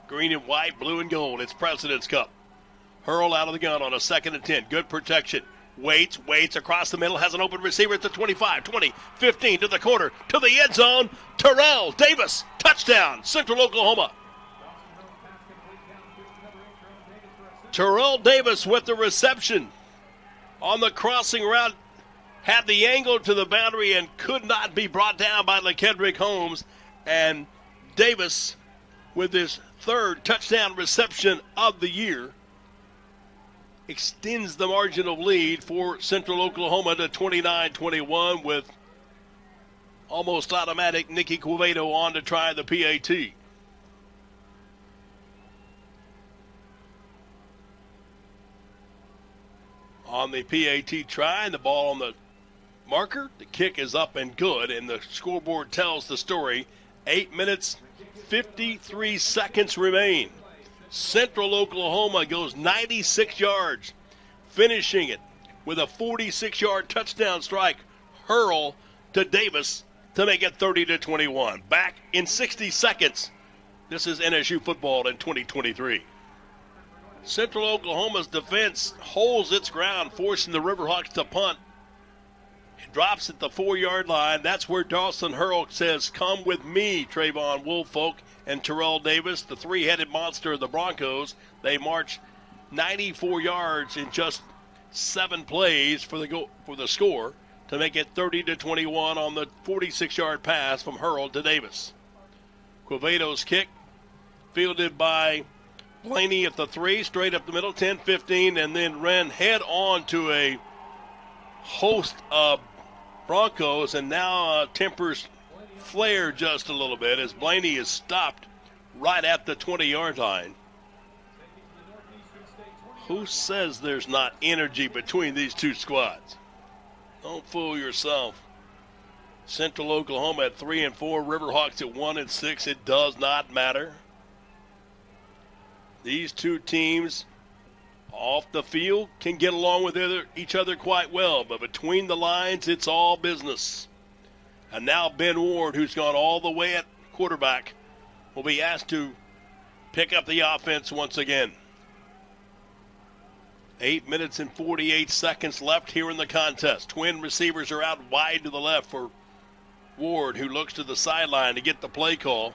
Green and white, blue and gold. It's President's Cup. Hurl out of the gun on a 2nd and 10. Good protection. Waits across the middle. Has an open receiver at the 25, 20, 15 to the corner, to the end zone. Terrill Davis, touchdown, Central Oklahoma. Terrill Davis with the reception on the crossing route. Had the angle to the boundary and could not be brought down by LaKendrick Holmes. And Davis, with his 3rd touchdown reception of the year, extends the margin of lead for Central Oklahoma to 29-21 with almost automatic Nicky Quevedo on to try the PAT. On the PAT try, and the ball on the marker. The kick is up and good, and the scoreboard tells the story. 8 minutes, 53 seconds remain. Central Oklahoma goes 96 yards, finishing it with a 46-yard touchdown strike. Hurl to Davis to make it 30-21. Back in 60 seconds. This is NSU football in 2023. Central Oklahoma's defense holds its ground, forcing the Riverhawks to punt. It drops at the 4-yard line. That's where Dawson Hurl says, "Come with me, Trayvon Woolfolk and Terrill Davis," the 3-headed monster of the Broncos. They march 94 yards in just 7 plays for the score to make it 30-21 on the 46-yard pass from Hurl to Davis. Quevedo's kick, fielded by Blaney at the 3, straight up the middle, 10-15, and then ran head on to a host of Broncos, and now tempers flare just a little bit as Blaney is stopped right at the 20-yard line. Who says there's not energy between these two squads? Don't fool yourself. Central Oklahoma at 3-4, Riverhawks at 1-6. It does not matter. These two teams off the field can get along with each other quite well, but between the lines, it's all business. And now Ben Ward, who's gone all the way at quarterback, will be asked to pick up the offense once again. 8 minutes and 48 seconds left here in the contest. Twin receivers are out wide to the left for Ward, who looks to the sideline to get the play call.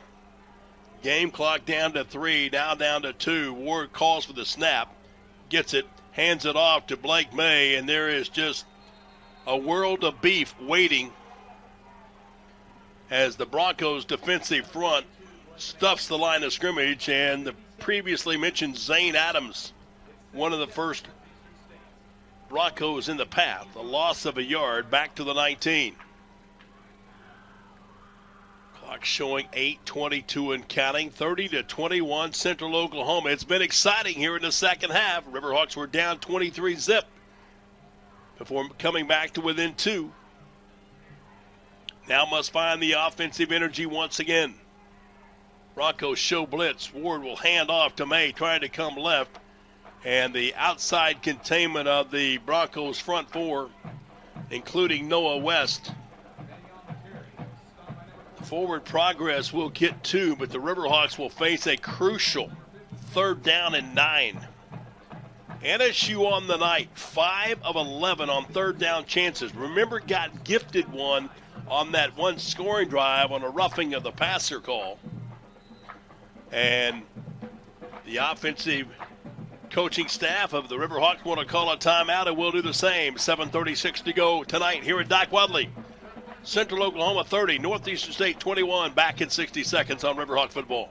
Game clock down to 3, now down to 2. Ward calls for the snap, gets it, hands it off to Blake May, and there is just a world of beef waiting as the Broncos' defensive front stuffs the line of scrimmage, and the previously mentioned Zane Adams, one of the first Broncos in the path, a loss of a yard back to the 19. Clock showing 8:22 and counting, 30-21 Central Oklahoma. It's been exciting here in the second half. Riverhawks were down 23-zip before coming back to within 2. Now must find the offensive energy once again. Broncos show blitz. Ward will hand off to May, trying to come left. And the outside containment of the Broncos front 4, including Noah West. Forward progress will get 2, but the Riverhawks will face a crucial 3rd down and 9. NSU on the night, 5 of 11 on 3rd down chances. Remember, got gifted one on that one scoring drive on a roughing of the passer call. And the offensive coaching staff of the Riverhawks want to call a timeout, and we'll do the same. 7:36 to go tonight here at Doc Wadley. Central Oklahoma 30, Northeastern State 21. Back in 60 seconds on Riverhawk football.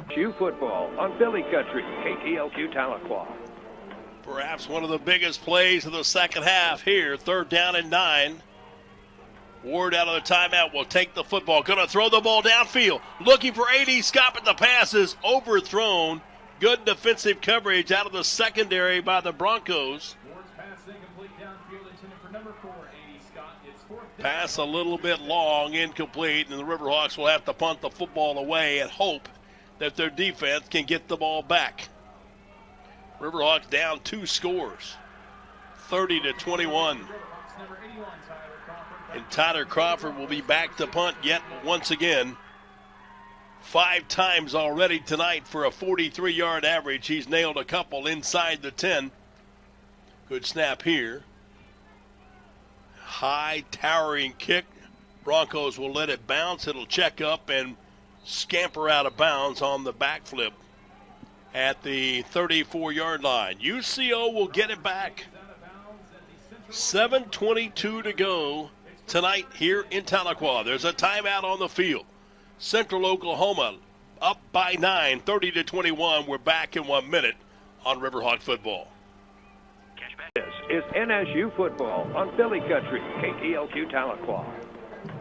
NSU football on Philly Country, KTLQ Tahlequah. Perhaps one of the biggest plays of the second half here. 3rd down and 9. Ward out of the timeout will take the football. Going to throw the ball downfield. Looking for A.D. Scott, but the pass is overthrown. Good defensive coverage out of the secondary by the Broncos. Ward's pass incomplete downfield intended for number 4, A.D. Scott. It's 4th Pass a little bit long, incomplete, and the Riverhawks will have to punt the football away and hope that their defense can get the ball back. Riverhawks down 2 scores, 30-21. And Tyler Crawford will be back to punt yet once again. 5 times already tonight for a 43-yard average. He's nailed a couple inside the 10. Good snap here. High towering kick. Broncos will let it bounce. It'll check up and scamper out of bounds on the backflip at the 34-yard line. UCO will get it back. 7:22 to go tonight here in Tahlequah. There's a timeout on the field. Central Oklahoma up by 9, 30-21. We're back in 1 minute on Riverhawk football. This is NSU football on Philly Country, KTLQ Tahlequah.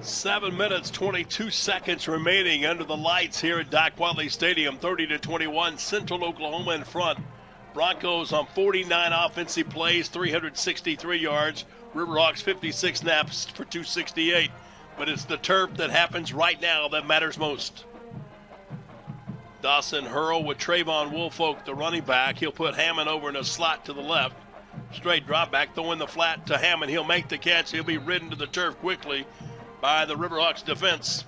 7 minutes, 22 seconds remaining under the lights here at Doc Wadley Stadium. 30-21, Central Oklahoma in front. Broncos on 49 offensive plays, 363 yards. Riverhawks 56 snaps for 268. But it's the turf that happens right now that matters most. Dawson Hurl with Trayvon Woolfolk, the running back. He'll put Hammond over in a slot to the left. Straight drop back, throwing the flat to Hammond. He'll make the catch. He'll be ridden to the turf quickly by the Riverhawks defense.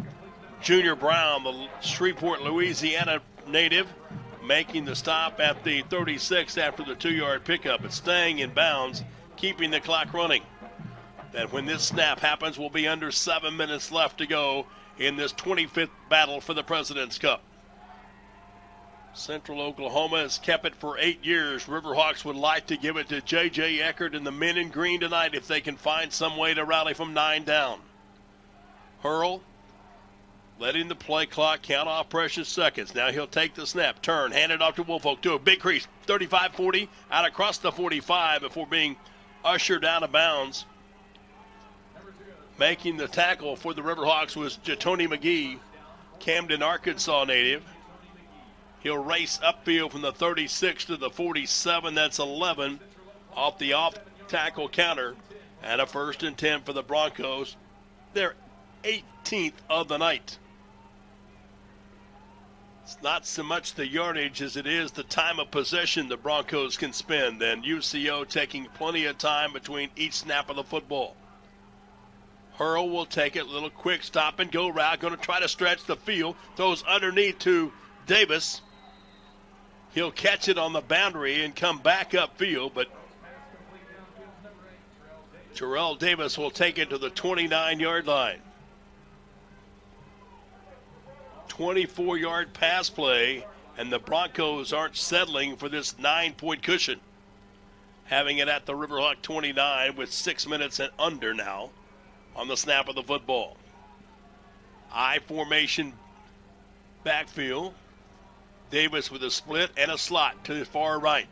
Junior Brown, the Shreveport, Louisiana native, making the stop at the 36 after the 2-yard pickup. It's staying in bounds, keeping the clock running. That when this snap happens, will be under 7 minutes left to go in this 25th battle for the President's Cup. Central Oklahoma has kept it for 8 years. Riverhawks would like to give it to J.J. Eckert and the men in green tonight if they can find some way to rally from 9 down. Hurl letting the play clock count off precious seconds. Now he'll take the snap, turn, hand it off to Woolfolk to a big crease. 35-40, out across the 45 before being ushered out of bounds. Making the tackle for the Riverhawks was Jatoni McGee, Camden, Arkansas native. He'll race upfield from the 36 to the 47. That's 11 off the off-tackle counter. And a 1st and 10 for the Broncos. They're 18th of the night. It's not so much the yardage as it is the time of possession the Broncos can spend. And UCO taking plenty of time between each snap of the football. Hurl will take it, little quick stop and go route. Going to try to stretch the field. Throws underneath to Davis. He'll catch it on the boundary and come back upfield, but Terrill Davis will take it to the 29-yard line. 24-yard pass play, and the Broncos aren't settling for this 9-point cushion. Having it at the Riverhawk 29 with 6 minutes and under now on the snap of the football. I formation backfield. Davis with a split and a slot to the far right.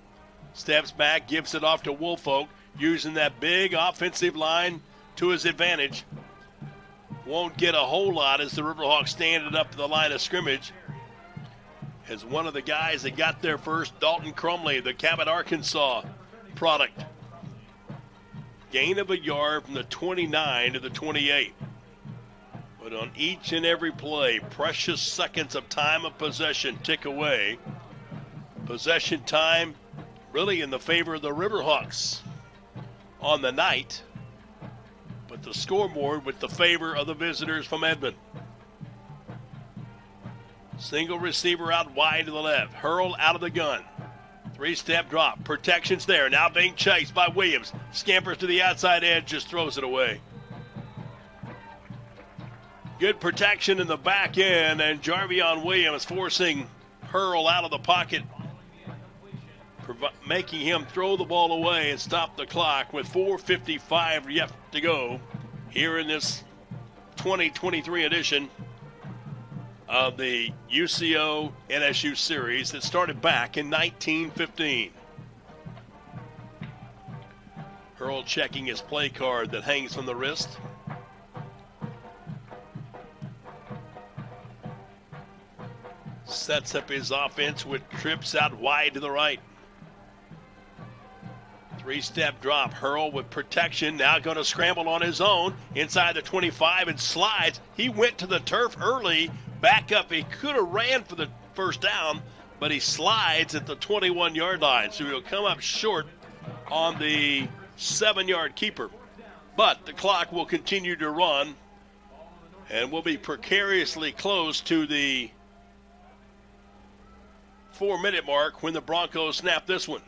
Steps back, gives it off to Woolfolk, using that big offensive line to his advantage. Won't get a whole lot as the Riverhawks stand up to the line of scrimmage. As one of the guys that got there first, Dalton Crumley, the Cabot, Arkansas product. Gain of a yard from the 29 to the 28. But on each and every play, precious seconds of time of possession tick away. Possession time really in the favor of the Riverhawks on the night, but the scoreboard with the favor of the visitors from Edmond. Single receiver out wide to the left. Hurl out of the gun. 3-step drop. Protection's there. Now being chased by Williams. Scampers to the outside edge, just throws it away. Good protection in the back end, and Jarvion Williams forcing Hurl out of the pocket, making him throw the ball away and stop the clock with 4:55 yet to go here in this 2023 edition of the UCO NSU series that started back in 1915. Hurl checking his play card that hangs from the wrist. Sets up his offense with trips out wide to the right. Three-step drop. Hurl with protection. Now going to scramble on his own inside the 25 and slides. He went to the turf early. Back up. He could have ran for the first down, but he slides at the 21-yard line. So he'll come up short on the 7-yard keeper. But the clock will continue to run, and we'll be precariously close to the 4-minute mark when the Broncos snap this one.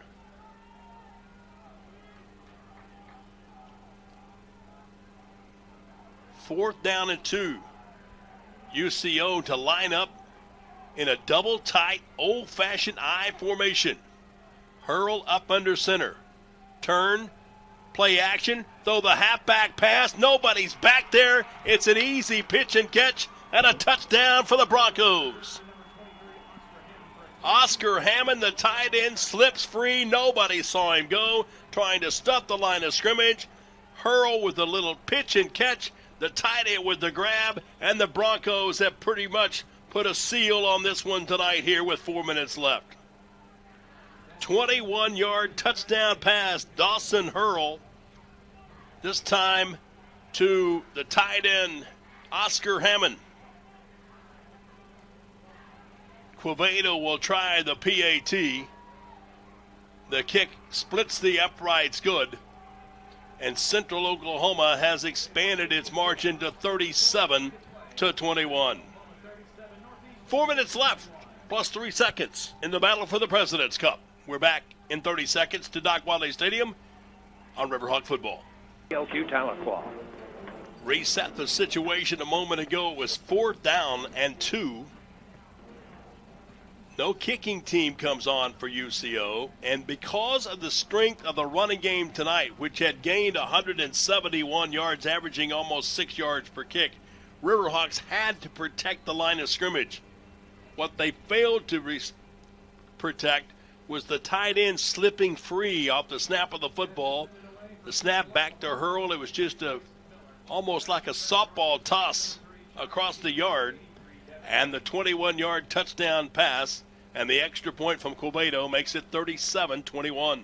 Fourth down and 2. UCO to line up in a double tight, old-fashioned I formation. Hurl up under center. Turn, play action, throw the halfback pass. Nobody's back there. It's an easy pitch and catch and a touchdown for the Broncos. Oscar Hammond, the tight end, slips free. Nobody saw him go, trying to stuff the line of scrimmage. Hurl with a little pitch and catch. The tight end with the grab, and the Broncos have pretty much put a seal on this one tonight here with 4 minutes left. 21-yard touchdown pass, Dawson Hurl. This time to the tight end, Oscar Hammond. Quevedo will try the PAT. The kick splits the uprights good. And Central Oklahoma has expanded its margin to 37-21. 4 minutes left, plus 3 seconds in the battle for the President's Cup. We're back in 30 seconds to Doc Wadley Stadium on Riverhawk Football. LQ Tahlequah. Reset the situation a moment ago. It was 4th down and 2. No kicking team comes on for UCO, and because of the strength of the running game tonight, which had gained 171 yards, averaging almost 6 yards per kick, Riverhawks had to protect the line of scrimmage. What they failed to protect was the tight end slipping free off the snap of the football. The snap back to Hurl, it was just almost like a softball toss across the yard. And the 21-yard touchdown pass and the extra point from Quevedo makes it 37-21.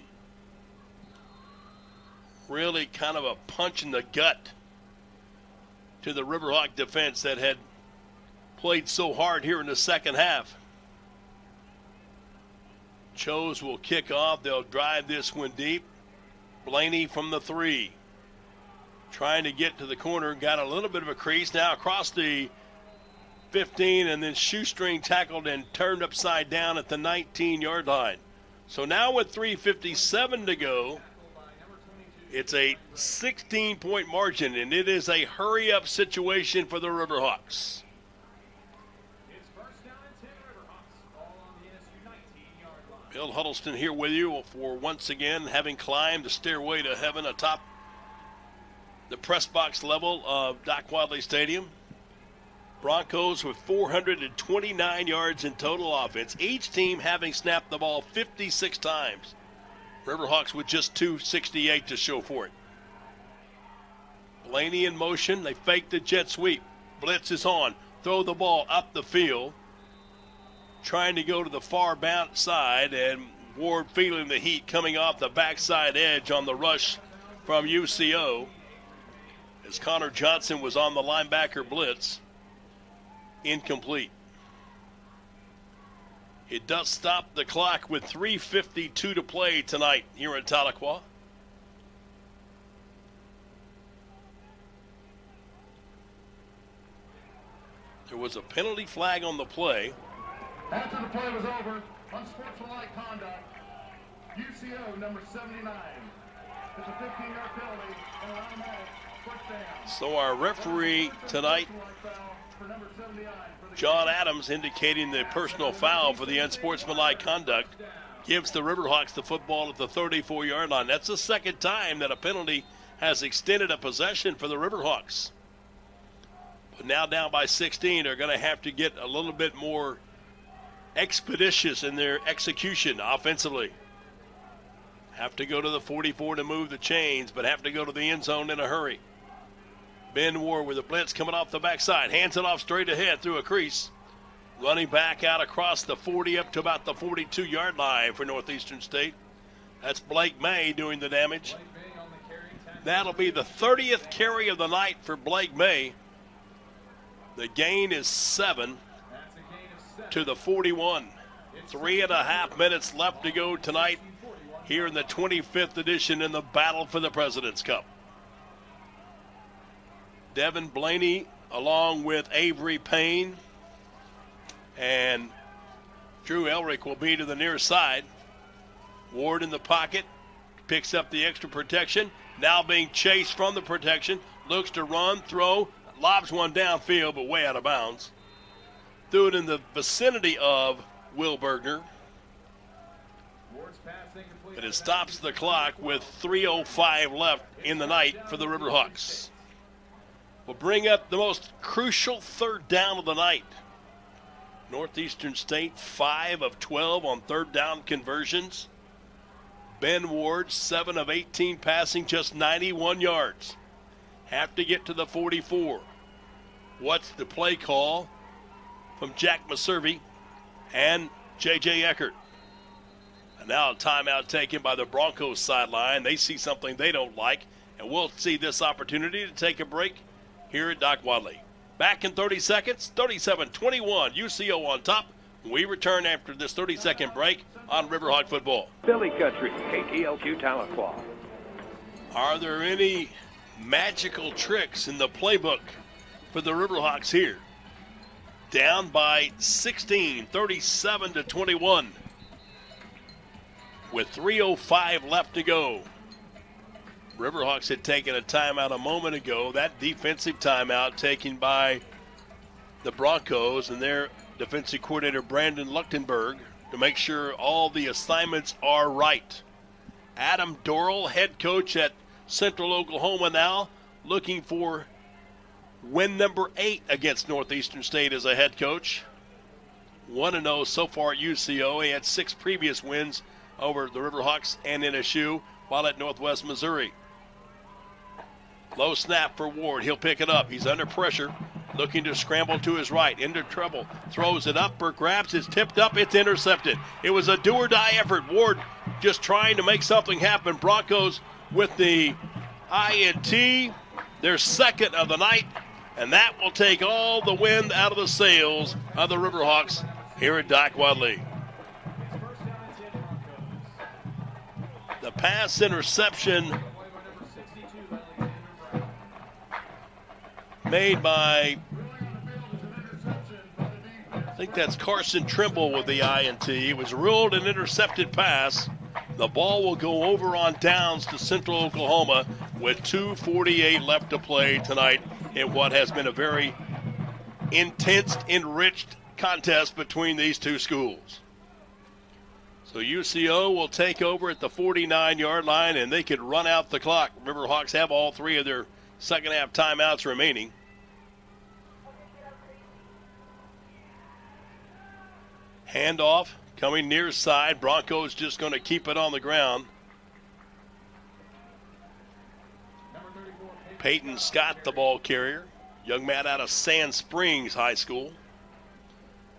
Really kind of a punch in the gut to the Riverhawk defense that had played so hard here in the second half. Chose will kick off. They'll drive this one deep. Blaney from the 3. Trying to get to the corner. Got a little bit of a crease. Now across the 15, and then shoestring tackled and turned upside down at the 19-yard line. So now with 3:57 to go, it's a 16-point margin, and it is a hurry-up situation for the Riverhawks. Bill Huddleston here with you for once again having climbed the stairway to heaven atop the press box level of Doc Wadley Stadium. Broncos with 429 yards in total offense, each team having snapped the ball 56 times. Riverhawks with just 268 to show for it. Blaney in motion. They fake the jet sweep. Blitz is on. Throw the ball up the field. Trying to go to the far bounce side, and Ward feeling the heat coming off the backside edge on the rush from UCO. As Connor Johnson was on the linebacker blitz. Incomplete. It does stop the clock with 3:52 to play tonight here in Tahlequah. There was a penalty flag on the play. After the play was over, unsportsmanlike conduct, UCO number 79. It's a 15-yard penalty and an automatic first down. So our referee tonight, John Adams, indicating the personal foul for the unsportsmanlike conduct, gives the Riverhawks the football at the 34-yard line. That's the second time that a penalty has extended a possession for the Riverhawks. But now down by 16, they're going to have to get a little bit more expeditious in their execution offensively. Have to go to the 44 to move the chains, but have to go to the end zone in a hurry. Ben Ward with a blitz coming off the backside. Hands it off straight ahead through a crease. Running back out across the 40 up to about the 42-yard line for Northeastern State. That's Blake May doing the damage. That'll be the 30th carry of the night for Blake May. The gain is 7 to the 41. 3.5 minutes left to go tonight here in the 25th edition in the Battle for the President's Cup. Devin Blaney along with Avery Payne and Drew Elrick will be to the near side. Ward in the pocket, picks up the extra protection, now being chased from the protection, looks to run, throw, lobs one downfield but way out of bounds. Threw it in the vicinity of Will Bergner. And it stops the clock with 3:05 left in the night for the Riverhawks. We'll bring up the most crucial third down of the night. Northeastern State 5 of 12 on third down conversions. Ben Ward 7 of 18 passing, just 91 yards. Have to get to the 44. What's the play call from Jack Maservi and J.J. Eckert? And now a timeout taken by the Broncos sideline. They see something they don't like, and we'll see this opportunity to take a break here at Doc Wadley. Back in 30 seconds, 37-21, UCO on top. We return after this 30-second break on Riverhawk football. Philly Country, KTLQ Tahlequah. Are there any magical tricks in the playbook for the Riverhawks here? Down by 16, 37-21. With 3:05 left to go. Riverhawks had taken a timeout a moment ago. That defensive timeout taken by the Broncos and their defensive coordinator Brandon Luchtenberg to make sure all the assignments are right. Adam Dorrell, head coach at Central Oklahoma now, looking for win number 8 against Northeastern State as a head coach. 1-0 so far at UCO. He had 6 previous wins over the Riverhawks and NSU while at Northwest Missouri. Low snap for Ward. He'll pick it up. He's under pressure, looking to scramble to his right. Into trouble. Throws it up or grabs. It's tipped up. It's intercepted. It was a do-or-die effort. Ward just trying to make something happen. Broncos with the INT, their second of the night, and that will take all the wind out of the sails of the Riverhawks here at Doc Wadley. The pass interception made by, I think that's Carson Trimble with the INT. It was ruled an intercepted pass. The ball will go over on downs to Central Oklahoma with 2:48 left to play tonight in what has been a very intense, enriched contest between these two schools. So UCO will take over at the 49-yard line, and they could run out the clock. Riverhawks have all 3 of their second half timeouts remaining. Handoff coming near side. Broncos just going to keep it on the ground. Peyton Scott, the ball carrier. Young man out of Sand Springs High School.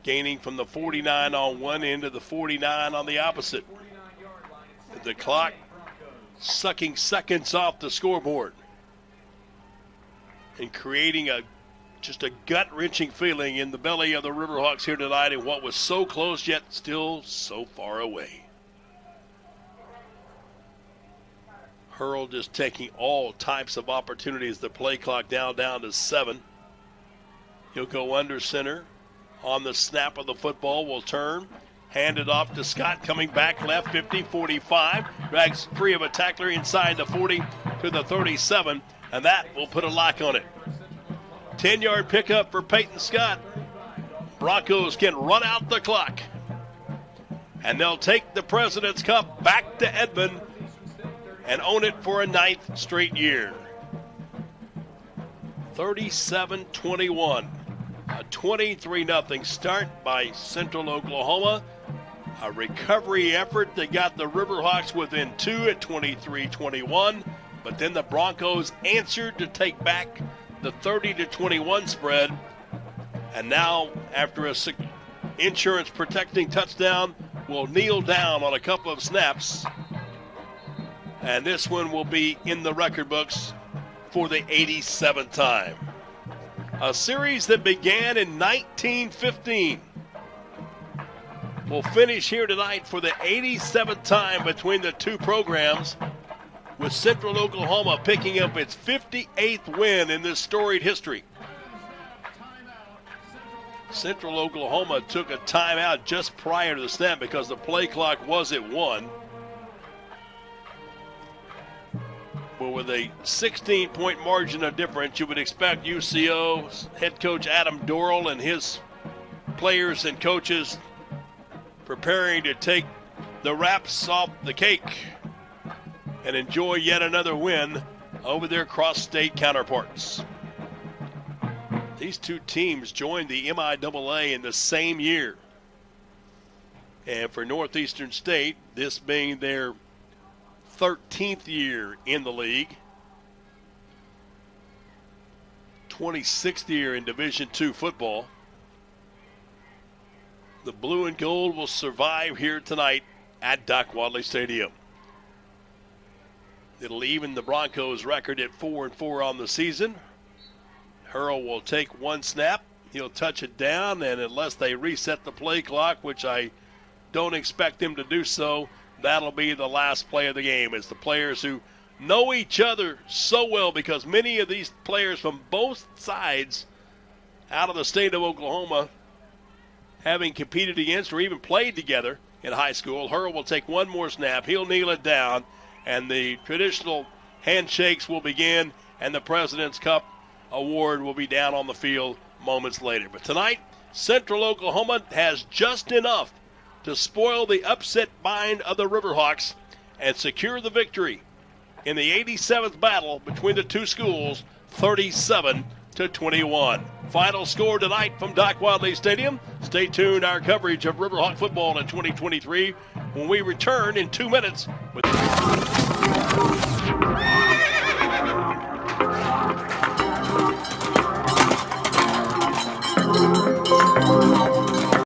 Gaining from the 49 on one end to the 49 on the opposite. The clock sucking seconds off the scoreboard and creating just a gut-wrenching feeling in the belly of the Riverhawks here tonight in what was so close yet still so far away. Hurl just taking all types of opportunities. The play clock down to 7. He'll go under center. On the snap of the football, will turn. Hand it off to Scott, coming back left, 50, 45. Drags free of a tackler inside the 40 to the 37, and that will put a lock on it. 10-yard pickup for Peyton Scott. Broncos can run out the clock, and they'll take the President's Cup back to Edmond and own it for a 9th straight year. 37-21. A 23-0 start by Central Oklahoma. A recovery effort that got the Riverhawks within 2 at 23-21. But then the Broncos answered to take back the 30-21 spread. And now, after a insurance protecting touchdown, will kneel down on a couple of snaps And this one will be in the record books for the 87th time. A series that began in 1915 will finish here tonight for the 87th time between the two programs, with Central Oklahoma picking up its 58th win in this storied history. Central Oklahoma took a timeout just prior to the snap because the play clock was at 1. But with a 16-point margin of difference, you would expect UCO head coach Adam Dorrell and his players and coaches preparing to take the wraps off the cake and enjoy yet another win over their cross-state counterparts. These two teams joined the MIAA in the same year. And for Northeastern State, this being their 13th year in the league, 26th year in Division II football, the blue and gold will survive here tonight at Doc Wadley Stadium. It'll even the Broncos' record at 4-4 on the season. Hurl will take one snap. He'll touch it down, and unless they reset the play clock, which I don't expect them to do so, that'll be the last play of the game. As the players who know each other so well, because many of these players from both sides out of the state of Oklahoma, having competed against or even played together in high school, Hurl will take one more snap. He'll kneel it down, and the traditional handshakes will begin, and the President's Cup award will be down on the field moments later. But tonight, Central Oklahoma has just enough to spoil the upset mind of the Riverhawks and secure the victory in the 87th battle between the two schools, 37-21. Final score tonight from Doc Wadley Stadium. Stay tuned, our coverage of Riverhawk football in 2023 when we return in 2 minutes with